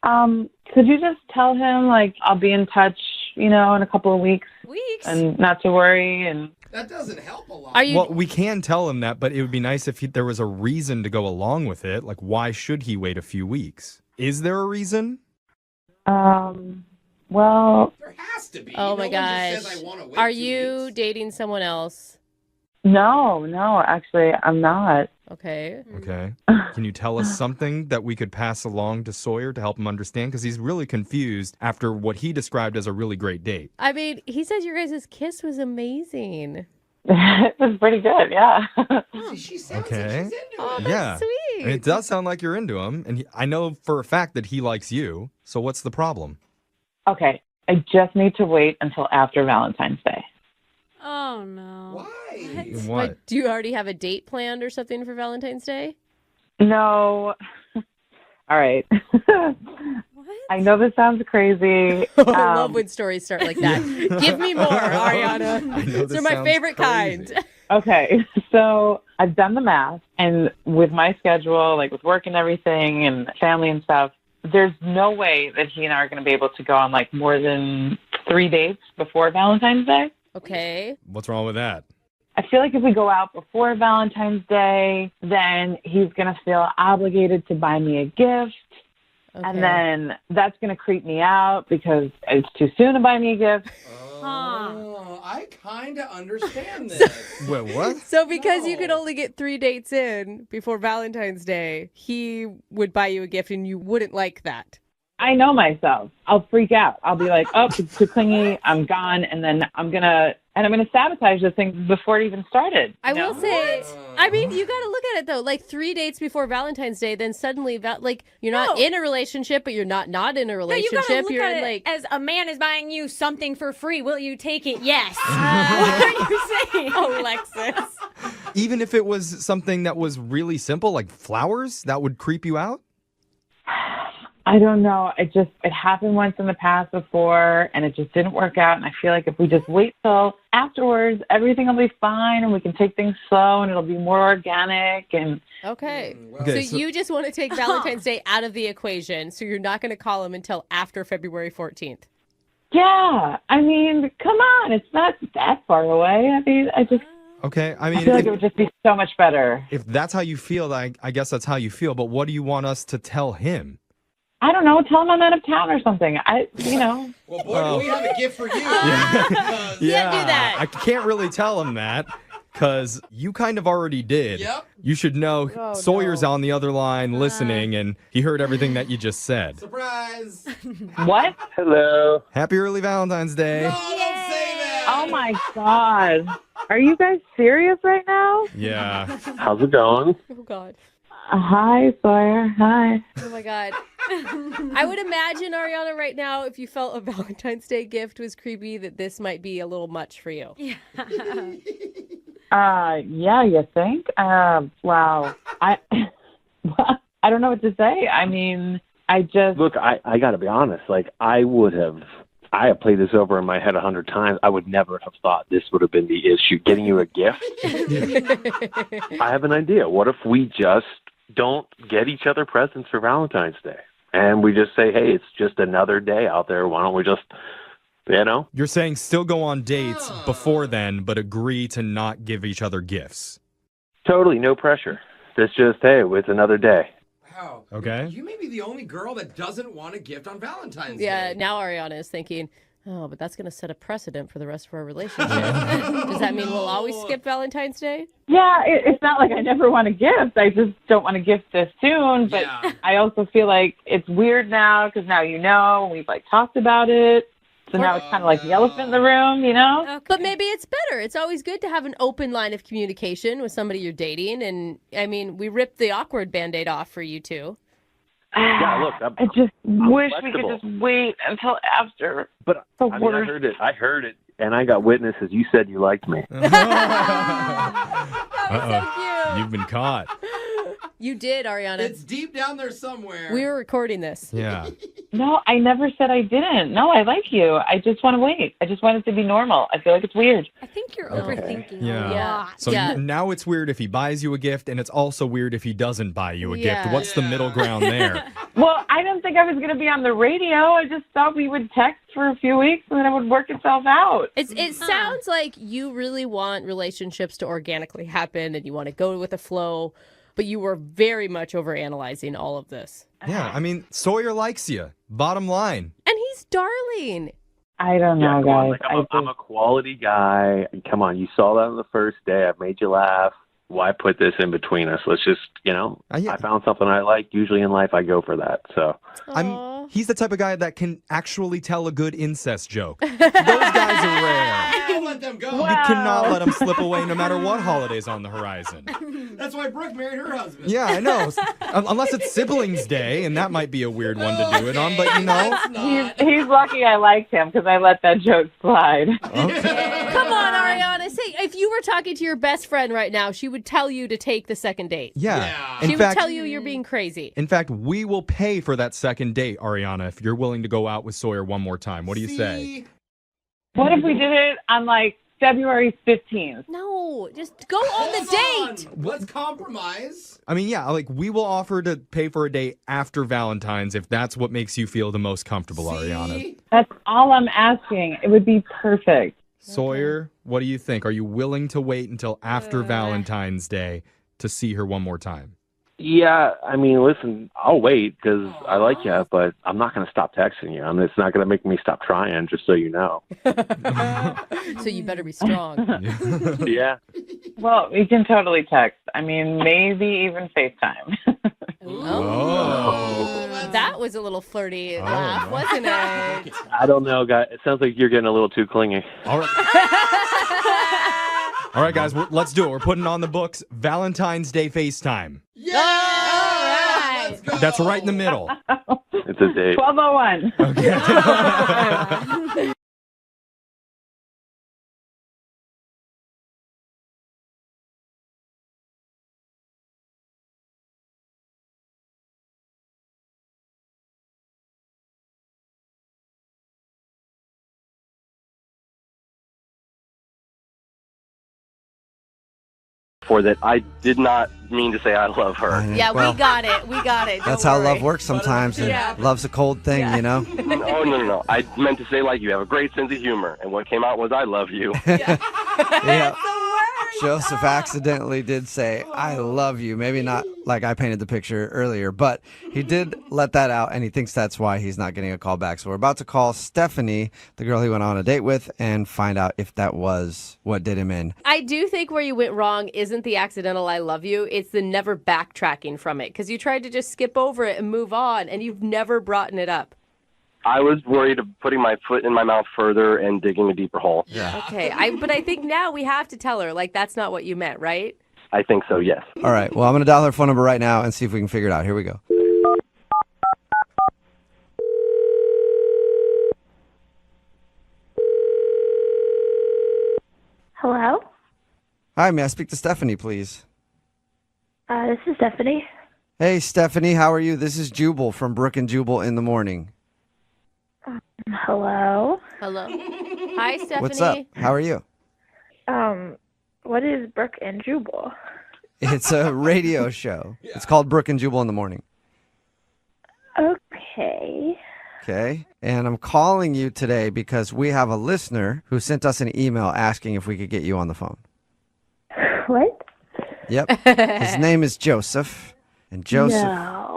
Could you just tell him, like, I'll be in touch, in a couple of weeks? Weeks? And not to worry, and... That doesn't help a lot. Well, we can tell him that, but it would be nice if there was a reason to go along with it. Like, why should he wait a few weeks? Is there a reason? Well... There has to be. Oh, my No one gosh. just says, I wanna wait Are 2 you weeks. dating someone else? No, actually, I'm not. Okay. Okay. Can you tell us something that we could pass along to Sawyer to help him understand? Because he's really confused after what he described as a really great date. I mean, he says your guys' kiss was amazing. It was pretty good, yeah. She sounds Okay. like she's into Oh, it. that's Yeah. sweet. And it does sound like you're into him. And I know for a fact that he likes you. So what's the problem? Okay, I just need to wait until after Valentine's Day. Oh, no. Why? What? But do you already have a date planned or something for Valentine's Day? No. All right. I know this sounds crazy. I love when stories start like that. Give me more, Ariana. I know These this are my sounds favorite crazy. kind. Okay, so I've done the math, and with my schedule, like with work and everything and family and stuff, there's no way that he and I are going to be able to go on like more than 3 dates before Valentine's Day. Okay. What's wrong with that? I feel like if we go out before Valentine's Day, then he's going to feel obligated to buy me a gift. Okay. And then that's going to creep me out because it's too soon to buy me a gift. Oh, I kind of understand this. Wait, what? So because you could only get 3 dates in before Valentine's Day, he would buy you a gift and you wouldn't like that. I know myself. I'll freak out. I'll be like, oh, it's too clingy. I'm gone. And then I'm going to sabotage this thing before it even started. I will say, I mean, you got to look at it though. Like 3 dates before Valentine's Day, then suddenly, you're not in a relationship, but you're not in a No, relationship. you gotta look You're at in it as a man is buying you something for free. Will you take it? Yes. What are you saying? Alexis. Even if it was something that was really simple, like flowers, that would creep you out? I don't know. It happened once in the past before, and it just didn't work out. And I feel like if we just wait till afterwards, everything will be fine, and we can take things slow, and it'll be more organic. And Okay. Okay, So you just want to take Valentine's Day out of the equation, so you're not going to call him until after February 14th. yeah, I mean, come on, it's not that far away. I mean, Okay, I I mean, feel like it would just be so much better. if that's how you feel, I guess that's how you feel. But what do you want us to tell him? I don't know. Tell him I'm out of town or something. Well, boy, do we have a gift for you. Yeah, Can't do that. I can't really tell him that because you kind of already did. Yep. You should know Oh, Sawyer's no. on the other line listening, and he heard everything that you just said. Surprise. What? Hello. Happy early Valentine's Day. No, don't say that. Oh my God. Are you guys serious right now? Yeah. How's it going? Oh, God. Hi, Sawyer. Hi. Oh, my God. I would imagine, Ariana, right now, if you felt a Valentine's Day gift was creepy, that this might be a little much for you. Yeah. Yeah, you think? Wow. I don't know what to say. I mean, I just... Look, I got to be honest. Like, I have played this over in my head 100 times. I would never have thought this would have been the issue. Getting you a gift? I have an idea. What if we just don't get each other presents for Valentine's Day? And we just say, hey, it's just another day out there. Why don't we just, You're saying still go on dates before then, but agree to not give each other gifts. Totally, no pressure. It's just, hey, it's another day. Wow. Okay. You may be the only girl that doesn't want a gift on Valentine's Yeah, Day. now Ariana is thinking, oh, but that's going to set a precedent for the rest of our relationship. Does that mean we'll always skip Valentine's Day? Yeah, it's not like I never want a gift. I just don't want a gift this soon. But Yeah. I also feel like it's weird now because now we've like talked about it. So now it's kind of like the elephant in the room, Okay. But maybe it's better. It's always good to have an open line of communication with somebody you're dating. And I mean, we ripped the awkward Band-Aid off for you two. Yeah, look, I just wish we flexible. could just wait until after. But The I worst. heard it, and I got witnesses. You said you liked me. Uh-oh. You've been caught. You did, Ariana. It's deep down there somewhere. We were recording this. Yeah. No, I never said I didn't. No, I like you. I just want to wait. I just want it to be normal. I feel like it's weird. I think you're overthinking a Yeah. lot. So now it's weird if he buys you a gift, and it's also weird if he doesn't buy you a gift. What's the middle ground there? Well, I didn't think I was going to be on the radio. I just thought we would text for a few weeks and then it would work itself out. It sounds like you really want relationships to organically happen and you want to go with the flow, but you were very much overanalyzing all of this. Yeah, I mean, Sawyer likes you. Bottom line. And he's darling. I don't know, come on, guys. like, I'm a quality guy. Come on, you saw that on the first day. I made you laugh. Why put this in between us? Let's just, I found something I like. Usually in life, I go for that. So He's the type of guy that can actually tell a good incest joke. Those guys are rare. Don't let them go. You cannot let them slip away no matter what holiday's on the horizon. That's why Brooke married her husband. Yeah, I know. Unless it's Siblings Day, and that might be a weird one to do it on, but He's lucky I liked him because I let that joke slide. Come on, Ariana. Say, if you were talking to your best friend right now, she would tell you to take the second date. Yeah. She would tell you you're being crazy. In fact, we will pay for that second date, Ariana, if you're willing to go out with Sawyer one more time. What do you say? What if we did it on February 15th? No, just go on the date. Let's compromise. I mean, yeah, we will offer to pay for a date after Valentine's if that's what makes you feel the most comfortable, Ariana. That's all I'm asking. It would be perfect. Sawyer, what do you think? Are you willing to wait until after Valentine's Day to see her one more time? Yeah, I mean, listen, I'll wait because I like you, but I'm not going to stop texting you. It's not going to make me stop trying, just so you know. So you better be strong. Yeah. Well, we can totally text. I mean, maybe even FaceTime. That was a little flirty laugh, wasn't it? I don't know, guys. It sounds like you're getting a little too clingy. All right, guys, let's do it. We're putting on the books Valentine's Day FaceTime. Yeah! All right. Let's go. That's right in the middle. It's a date. 12:01. Okay. For that, I did not mean to say I love her. Yeah, Well, we got it. That's how love works sometimes. And love's a cold thing, No. I meant to say you have a great sense of humor, and what came out was I love you. Yeah. Joseph accidentally did say, I love you. Maybe not like I painted the picture earlier, but he did let that out, and he thinks that's why he's not getting a call back. So we're about to call Stephanie, the girl he went on a date with, and find out if that was what did him in. I do think where you went wrong isn't the accidental I love you. It's the never backtracking from it because you tried to just skip over it and move on, and you've never brought it up. I was worried of putting my foot in my mouth further and digging a deeper hole. Yeah. Okay, but I think now we have to tell her, that's not what you meant, right? I think so, yes. All right. Well, I'm going to dial her phone number right now and see if we can figure it out. Here we go. Hello? Hi, may I speak to Stephanie, please? This is Stephanie. Hey, Stephanie, how are you? This is Jubal from Brooke and Jubal in the morning. Hello? Hello. Hi, Stephanie. What's up? How are you? What is Brooke and Jubal? It's a radio show. It's called Brooke and Jubal in the morning. Okay. Okay. And I'm calling you today because we have a listener who sent us an email asking if we could get you on the phone. What? Yep. His name is Joseph. And Joseph. No.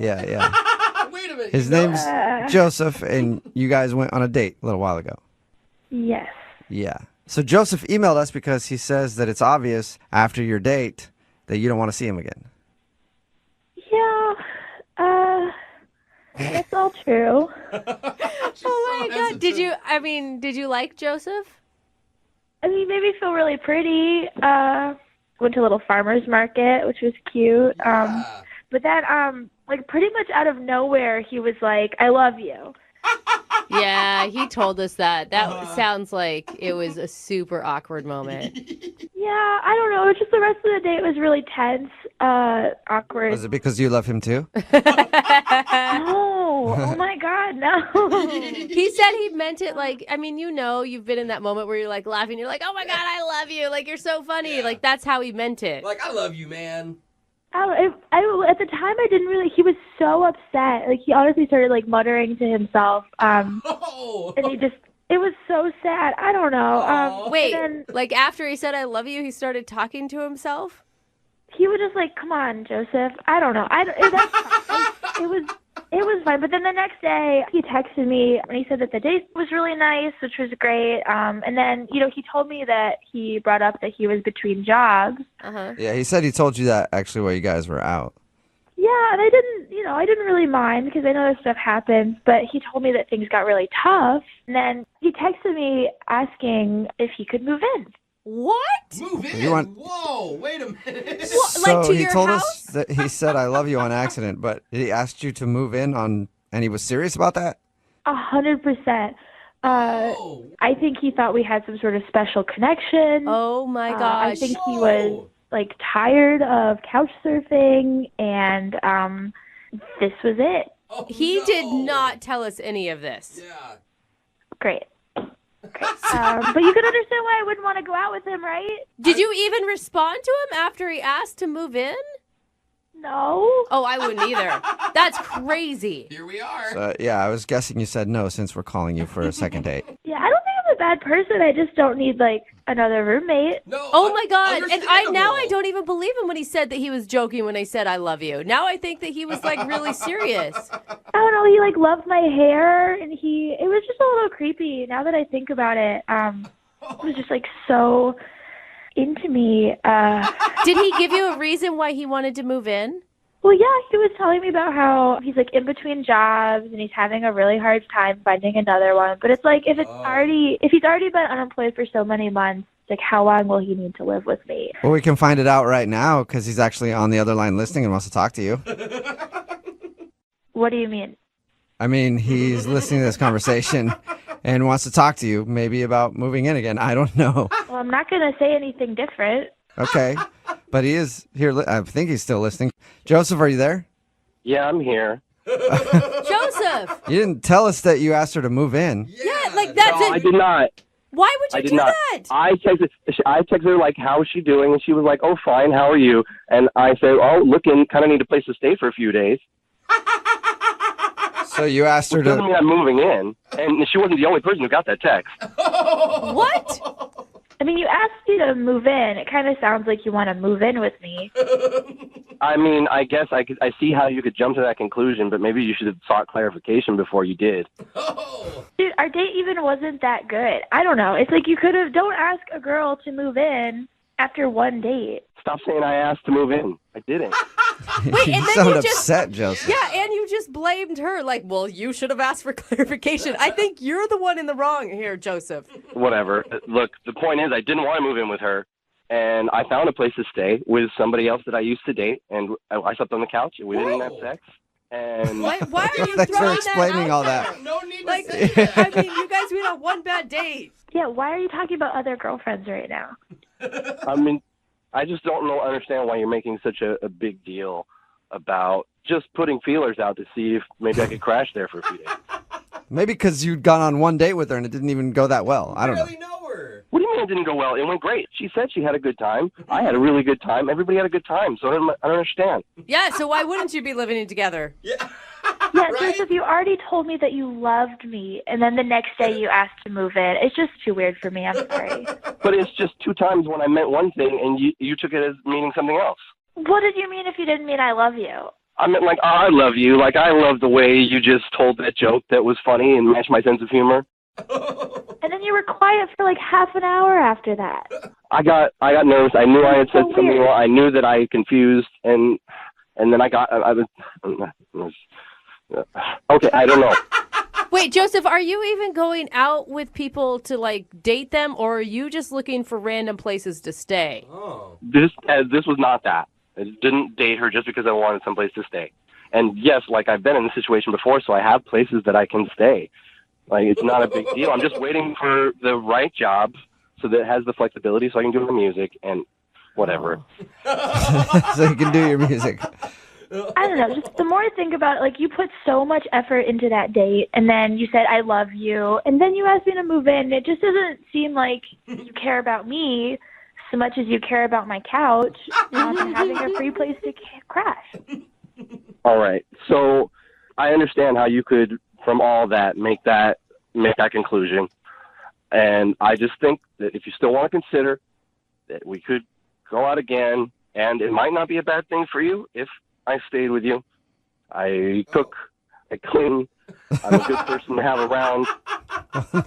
Yeah. Wait a minute. His name's Joseph, and you guys went on a date a little while ago. Yes. Yeah. So Joseph emailed us because he says that it's obvious after your date that you don't want to see him again. Yeah. That's all true. Oh my God. Did you like Joseph? I mean, made me feel really pretty. Went to a little farmer's market, which was cute. But then, pretty much out of nowhere, he was like, I love you. Yeah, he told us that. That sounds like it was a super awkward moment. Yeah, I don't know. It's just the rest of the date was really tense, awkward. Was it because you love him too? No. Oh my God, no. He said he meant it like, I mean, you've been in that moment where you're like laughing. You're like, oh my God, I love you. Like, you're so funny. Yeah. Like, that's how he meant it. Like, I love you, man. At the time, I didn't really. He was so upset. Like, he honestly started like muttering to himself. And it was so sad. I don't know. Wait, like after he said I love you, he started talking to himself? He was just like, come on, Joseph. I don't know. It was fine. But then the next day, he texted me and he said that the date was really nice, which was great. And then, he told me that he brought up that he was between jobs. Yeah, he said he told you that actually while you guys were out. Yeah, and I didn't really mind because I know this stuff happens, but he told me that things got really tough. And then he texted me asking if he could move in. What? Move in? Whoa, wait a minute. So he told us that he said I love you on accident, but he asked you to move in and he was serious about that? 100%. I think he thought we had some sort of special connection. Oh my gosh. I think he was like tired of couch surfing, and this was it. He did not tell us any of this. Yeah. Great. But you can understand why I wouldn't want to go out with him, right? Did you even respond to him after he asked to move in? No. Oh, I wouldn't either. That's crazy. Here we are. So, yeah, I was guessing you said no since we're calling you for a second date. Yeah, I don't think I'm a bad person. I just don't need like another roommate. No. Oh my God. And I don't even believe him when he said that he was joking when I said I love you. Now I think that he was like really serious. I don't know, he like loved my hair and it was just a little creepy. Now that I think about it, it was just like so into me. Did he give you a reason why he wanted to move in? Well, yeah, he was telling me about how he's like in between jobs and he's having a really hard time finding another one. But it's like if he's already been unemployed for so many months, like how long will he need to live with me? Well, we can find it out right now because he's actually on the other line listening and wants to talk to you. What do you mean? I mean, he's listening to this conversation and wants to talk to you maybe about moving in again. I don't know. Well, I'm not going to say anything different. Okay. But he is here. I think he's still listening. Joseph, are you there? Yeah, I'm here. Joseph! You didn't tell us that you asked her to move in. Yeah, like that's No, it. I did not. Why would you do that? I texted her like, how is she doing? And she was like, oh, fine, how are you? And I said, oh, looking, kind of need a place to stay for a few days. So you asked her to... Doesn't mean I'm moving in. And she wasn't the only person who got that text. What? I mean, you asked me to move in. It kind of sounds like you want to move in with me. I mean, I guess I see how you could jump to that conclusion, but maybe you should have sought clarification before you did. Dude, our date even wasn't that good. I don't know. It's like don't ask a girl to move in after one date. Stop saying I asked to move in. I didn't. Wait, you and then sound you just upset, Joseph. Yeah, and you just blamed her. Like, well, you should have asked for clarification. I think you're the one in the wrong here, Joseph. Whatever. Look, the point is I didn't want to move in with her, and I found a place to stay with somebody else that I used to date, and I slept on the couch, and we didn't have sex. And why are you Thanks for throwing explaining that all out that. there? No need to say that. I mean, you guys went on one bad date. Yeah, why are you talking about other girlfriends right now? I mean, I just don't understand why you're making such a big deal about just putting feelers out to see if maybe I could crash there for a few days. Maybe because you'd gone on one date with her and it didn't even go that well. I don't know. What do you mean it didn't go well? It went great. She said she had a good time. I had a really good time. Everybody had a good time. So I don't understand. Yeah, so why wouldn't you be living together? Yeah, Joseph, you already told me that you loved me, and then the next day you asked to move in. It's just too weird for me. I'm sorry. But it's just two times when I meant one thing and you took it as meaning something else. What did you mean if you didn't mean I love you? I meant like, oh, I love you. Like, I love the way you just told that joke that was funny and matched my sense of humor. And then you were quiet for like half an hour after that. I got nervous. I knew I had said So something weird. wrong. I knew that I confused, and then I was okay. I don't know. Wait, Joseph, are you even going out with people to like date them, or are you just looking for random places to stay? This was not that. I didn't date her just because I wanted someplace to stay. And yes, like I've been in this situation before, so I have places that I can stay. Like, it's not a big deal. I'm just waiting for the right job so that it has the flexibility so I can do the music and whatever. So you can do your music. I don't know. Just the more I think about it, like, you put so much effort into that date, and then you said, I love you, and then you asked me to move in. It just doesn't seem like you care about me so much as you care about my couch and having a free place to crash. All right. So I understand how you could, from all that, make that conclusion. And I just think that if you still want to consider that we could go out again, and it might not be a bad thing for you if I stayed with you. I cook, I clean, I'm a good person to have around,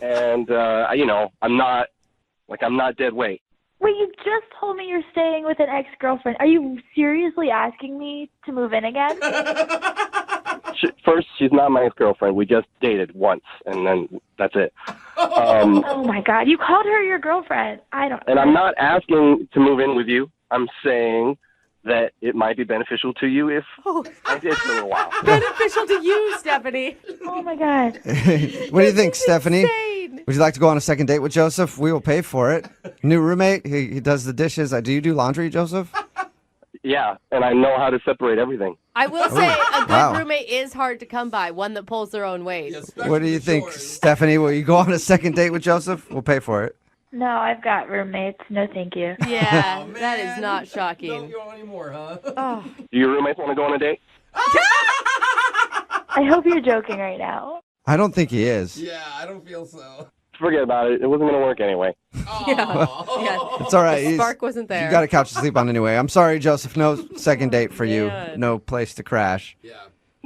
and I'm not dead weight. Wait, you just told me you're staying with an ex-girlfriend. Are you seriously asking me to move in again? First, she's not my ex-girlfriend. We just dated once, and then that's it. Oh my God, you called her your girlfriend. And I'm not asking to move in with you. I'm saying that it might be beneficial to you if I did for a while. Beneficial to you, Stephanie. Oh my God. What do you think, Stephanie? Would you like to go on a second date with Joseph? We will pay for it. New roommate. He does the dishes. Do you do laundry, Joseph? Yeah, and I know how to separate everything. I will say a good Wow. roommate is hard to come by, one that pulls their own weight. What do you think, Stephanie? Will you go on a second date with Joseph? We'll pay for it. No, I've got roommates. No, thank you. Yeah, that is not shocking. Don't go anymore, huh? Oh. Do your roommates want to go on a date? I hope you're joking right now. I don't think he is. Yeah, I don't feel so. Forget about it. It wasn't going to work anyway. Yeah. It's all right. The spark wasn't there. You got a couch to sleep on anyway. I'm sorry, Joseph. No second date for you. Man. No place to crash.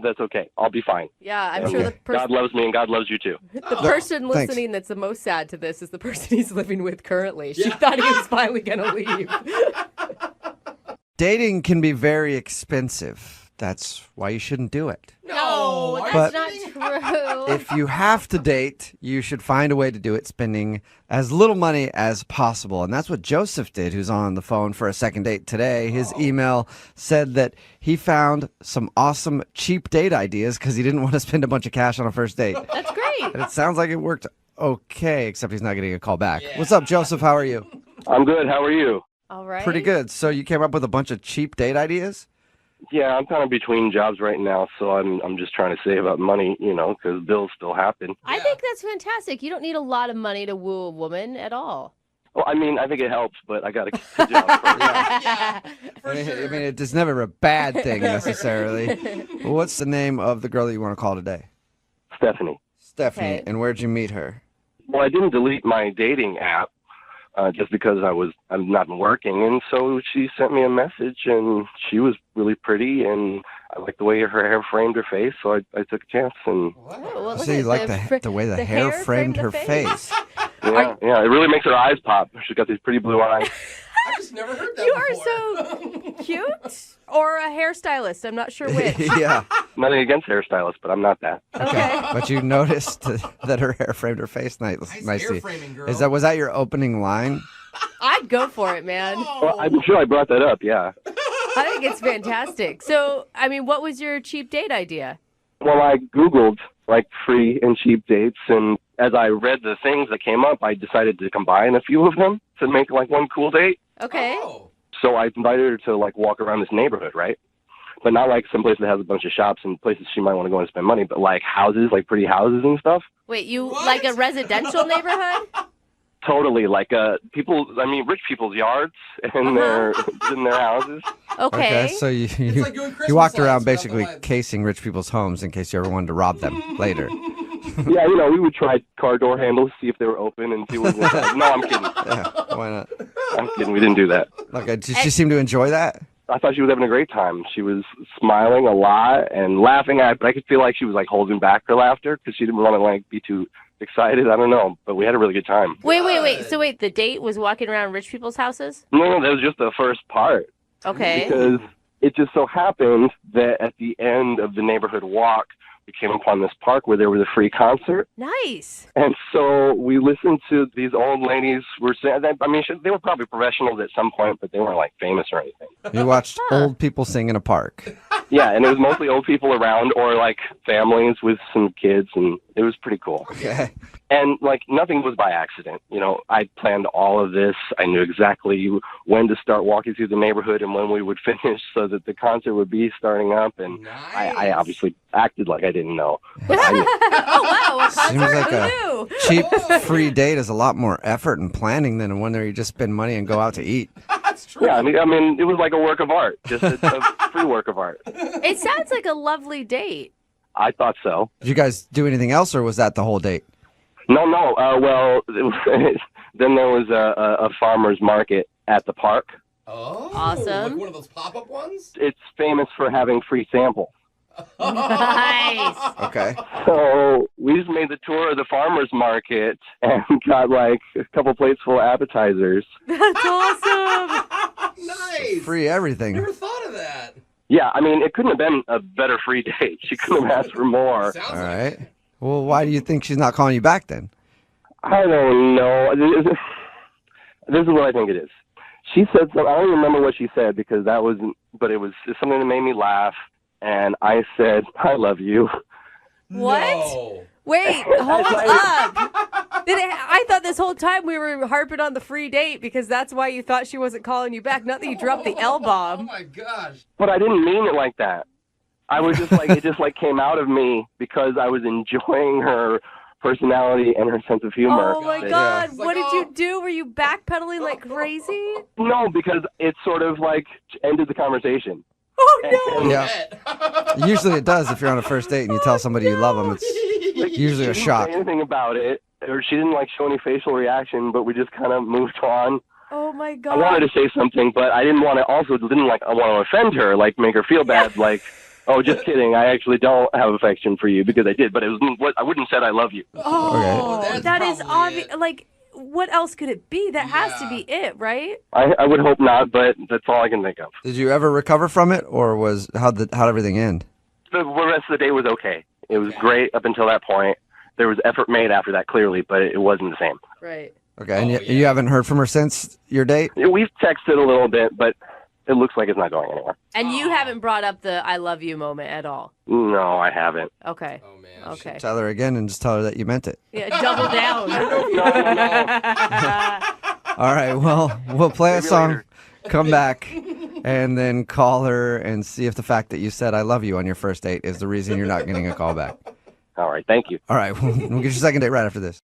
That's okay. I'll be fine. Yeah, I'm sure the God loves me and God loves you too. The person Thanks. listening that's the most sad to this is the person he's living with currently. She thought he was finally going to leave. Dating can be very expensive. That's why you shouldn't do it. No, that's But not true. If you have to date, you should find a way to do it spending as little money as possible. And that's what Joseph did, who's on the phone for a second date today. His email said that he found some awesome cheap date ideas because he didn't want to spend a bunch of cash on a first date. That's great. And it sounds like it worked okay, except he's not getting a call back. What's up, Joseph? How are you? I'm good. How are you? All right. Pretty good. So you came up with a bunch of cheap date ideas? Yeah, I'm kind of between jobs right now, so I'm just trying to save up money, because bills still happen. I think that's fantastic. You don't need a lot of money to woo a woman at all. Well, I mean, I think it helps, but I got to get the job first. I mean, it's never a bad thing necessarily. Well, what's the name of the girl that you want to call today? Stephanie. Stephanie. Okay. And where'd you meet her? Well, I didn't delete my dating app just because I'm not working, and so she sent me a message, and she was really pretty, and I liked the way her hair framed her face, so I took a chance. And well, So you like the way the hair framed her face? yeah, it really makes her eyes pop. She's got these pretty blue eyes. I just never heard that You before. are so cute. Or a hairstylist. I'm not sure which. Yeah. Nothing against hairstylists, but I'm not that. Okay. But you noticed that her hair framed her face nicely. hair framing, girl. Was that your opening line? I'd go for it, man. Well, I'm sure I brought that up, yeah. I think it's fantastic. So, I mean, what was your cheap date idea? Well, I Googled, free and cheap dates, and as I read the things that came up, I decided to combine a few of them to make, one cool date. Okay. So I invited her to, walk around this neighborhood, right? But not, some place that has a bunch of shops and places she might want to go and spend money, but, houses, pretty houses and stuff. Wait, you like a residential neighborhood? Totally, rich people's yards and their houses. Okay. So you like doing Christmas you walked lights around without basically the lights. casing rich people's homes in case you ever wanted to rob them later. Yeah, we would try car door handles, see if they were open, and see what was inside. No, I'm kidding. Yeah, why not? I'm kidding. We didn't do that. Did she seem to enjoy that? I thought she was having a great time. She was smiling a lot and laughing at it, but I could feel like she was holding back her laughter because she didn't want to be too excited. I don't know, but we had a really good time. Wait. So the date was walking around rich people's houses? No, that was just the first part. Okay. Because it just so happened that at the end of the neighborhood walk, we came upon this park where there was a free concert. Nice. And so we listened to these old ladies were saying, they were probably professionals at some point, but they weren't famous or anything. You watched old people sing in a park. Yeah, and it was mostly old people around or like families with some kids, and it was pretty cool. Okay. And like nothing was by accident. You know, I planned all of this. I knew exactly when to start walking through the neighborhood and when we would finish so that the concert would be starting up. And I obviously acted like I didn't know. But I knew. Oh, wow. A Seems concert? like Who a knew? cheap free date is a lot more effort and planning than one where you just spend money and go out to eat. Yeah, I mean, it was like a work of art, just a free work of art. It sounds like a lovely date. I thought so. Did you guys do anything else, or was that the whole date? No. Well, then there was a farmer's market at the park. Oh, awesome! Like one of those pop-up ones. It's famous for having free samples. Nice. Okay. So we just made the tour of the farmer's market and got like a couple plates full of appetizers. That's awesome. Nice. Free everything. Never thought of that. Yeah, I mean, it couldn't have been a better free date. She couldn't have asked for more. All right. Well, why do you think she's not calling you back then? I don't know. This is what I think it is. She said something. I don't even remember what she said because but it was something that made me laugh. And I said, I love you. What? No. Wait, hold up. I thought this whole time we were harping on the free date because that's why you thought she wasn't calling you back. Not that you dropped the Oh L-bomb. my gosh. But I didn't mean it like that. I was just like, it just like came out of me because I was enjoying her personality and her sense of humor. Oh my God. What did you do? Were you backpedaling like crazy? No, because it sort of like ended the conversation. Oh no. Yeah. Usually it does if you're on a first date and you tell somebody you love them. It's usually a She shock. didn't say anything about it, or she didn't like show any facial reaction, but we just kind of moved on. Oh my God. I wanted to say something, but I didn't want to. I want to offend her, like make her feel bad, like, oh, just kidding. I actually don't have affection for you because I did, but it was. I wouldn't have said I love you. Oh, Okay. that is obvious. Like, what else could it be? That has to be it, right? I would hope not, but that's all I can think of. Did you ever recover from it, or how'd everything end? The rest of the day was okay. It was great up until that point. There was effort made after that, clearly, but it wasn't the same. Right. Okay, and you haven't heard from her since your date? We've texted a little bit, but it looks like it's not going anywhere. And you haven't brought up the "I love you" moment at all. No, I haven't. Okay. Oh man. Okay. Tell her again and just tell her that you meant it. Yeah, double down. All right, well, we'll play a song, come back, and then call her and see if the fact that you said I love you on your first date is the reason you're not getting a call back. All right, thank you. All right, we'll get your second date right after this.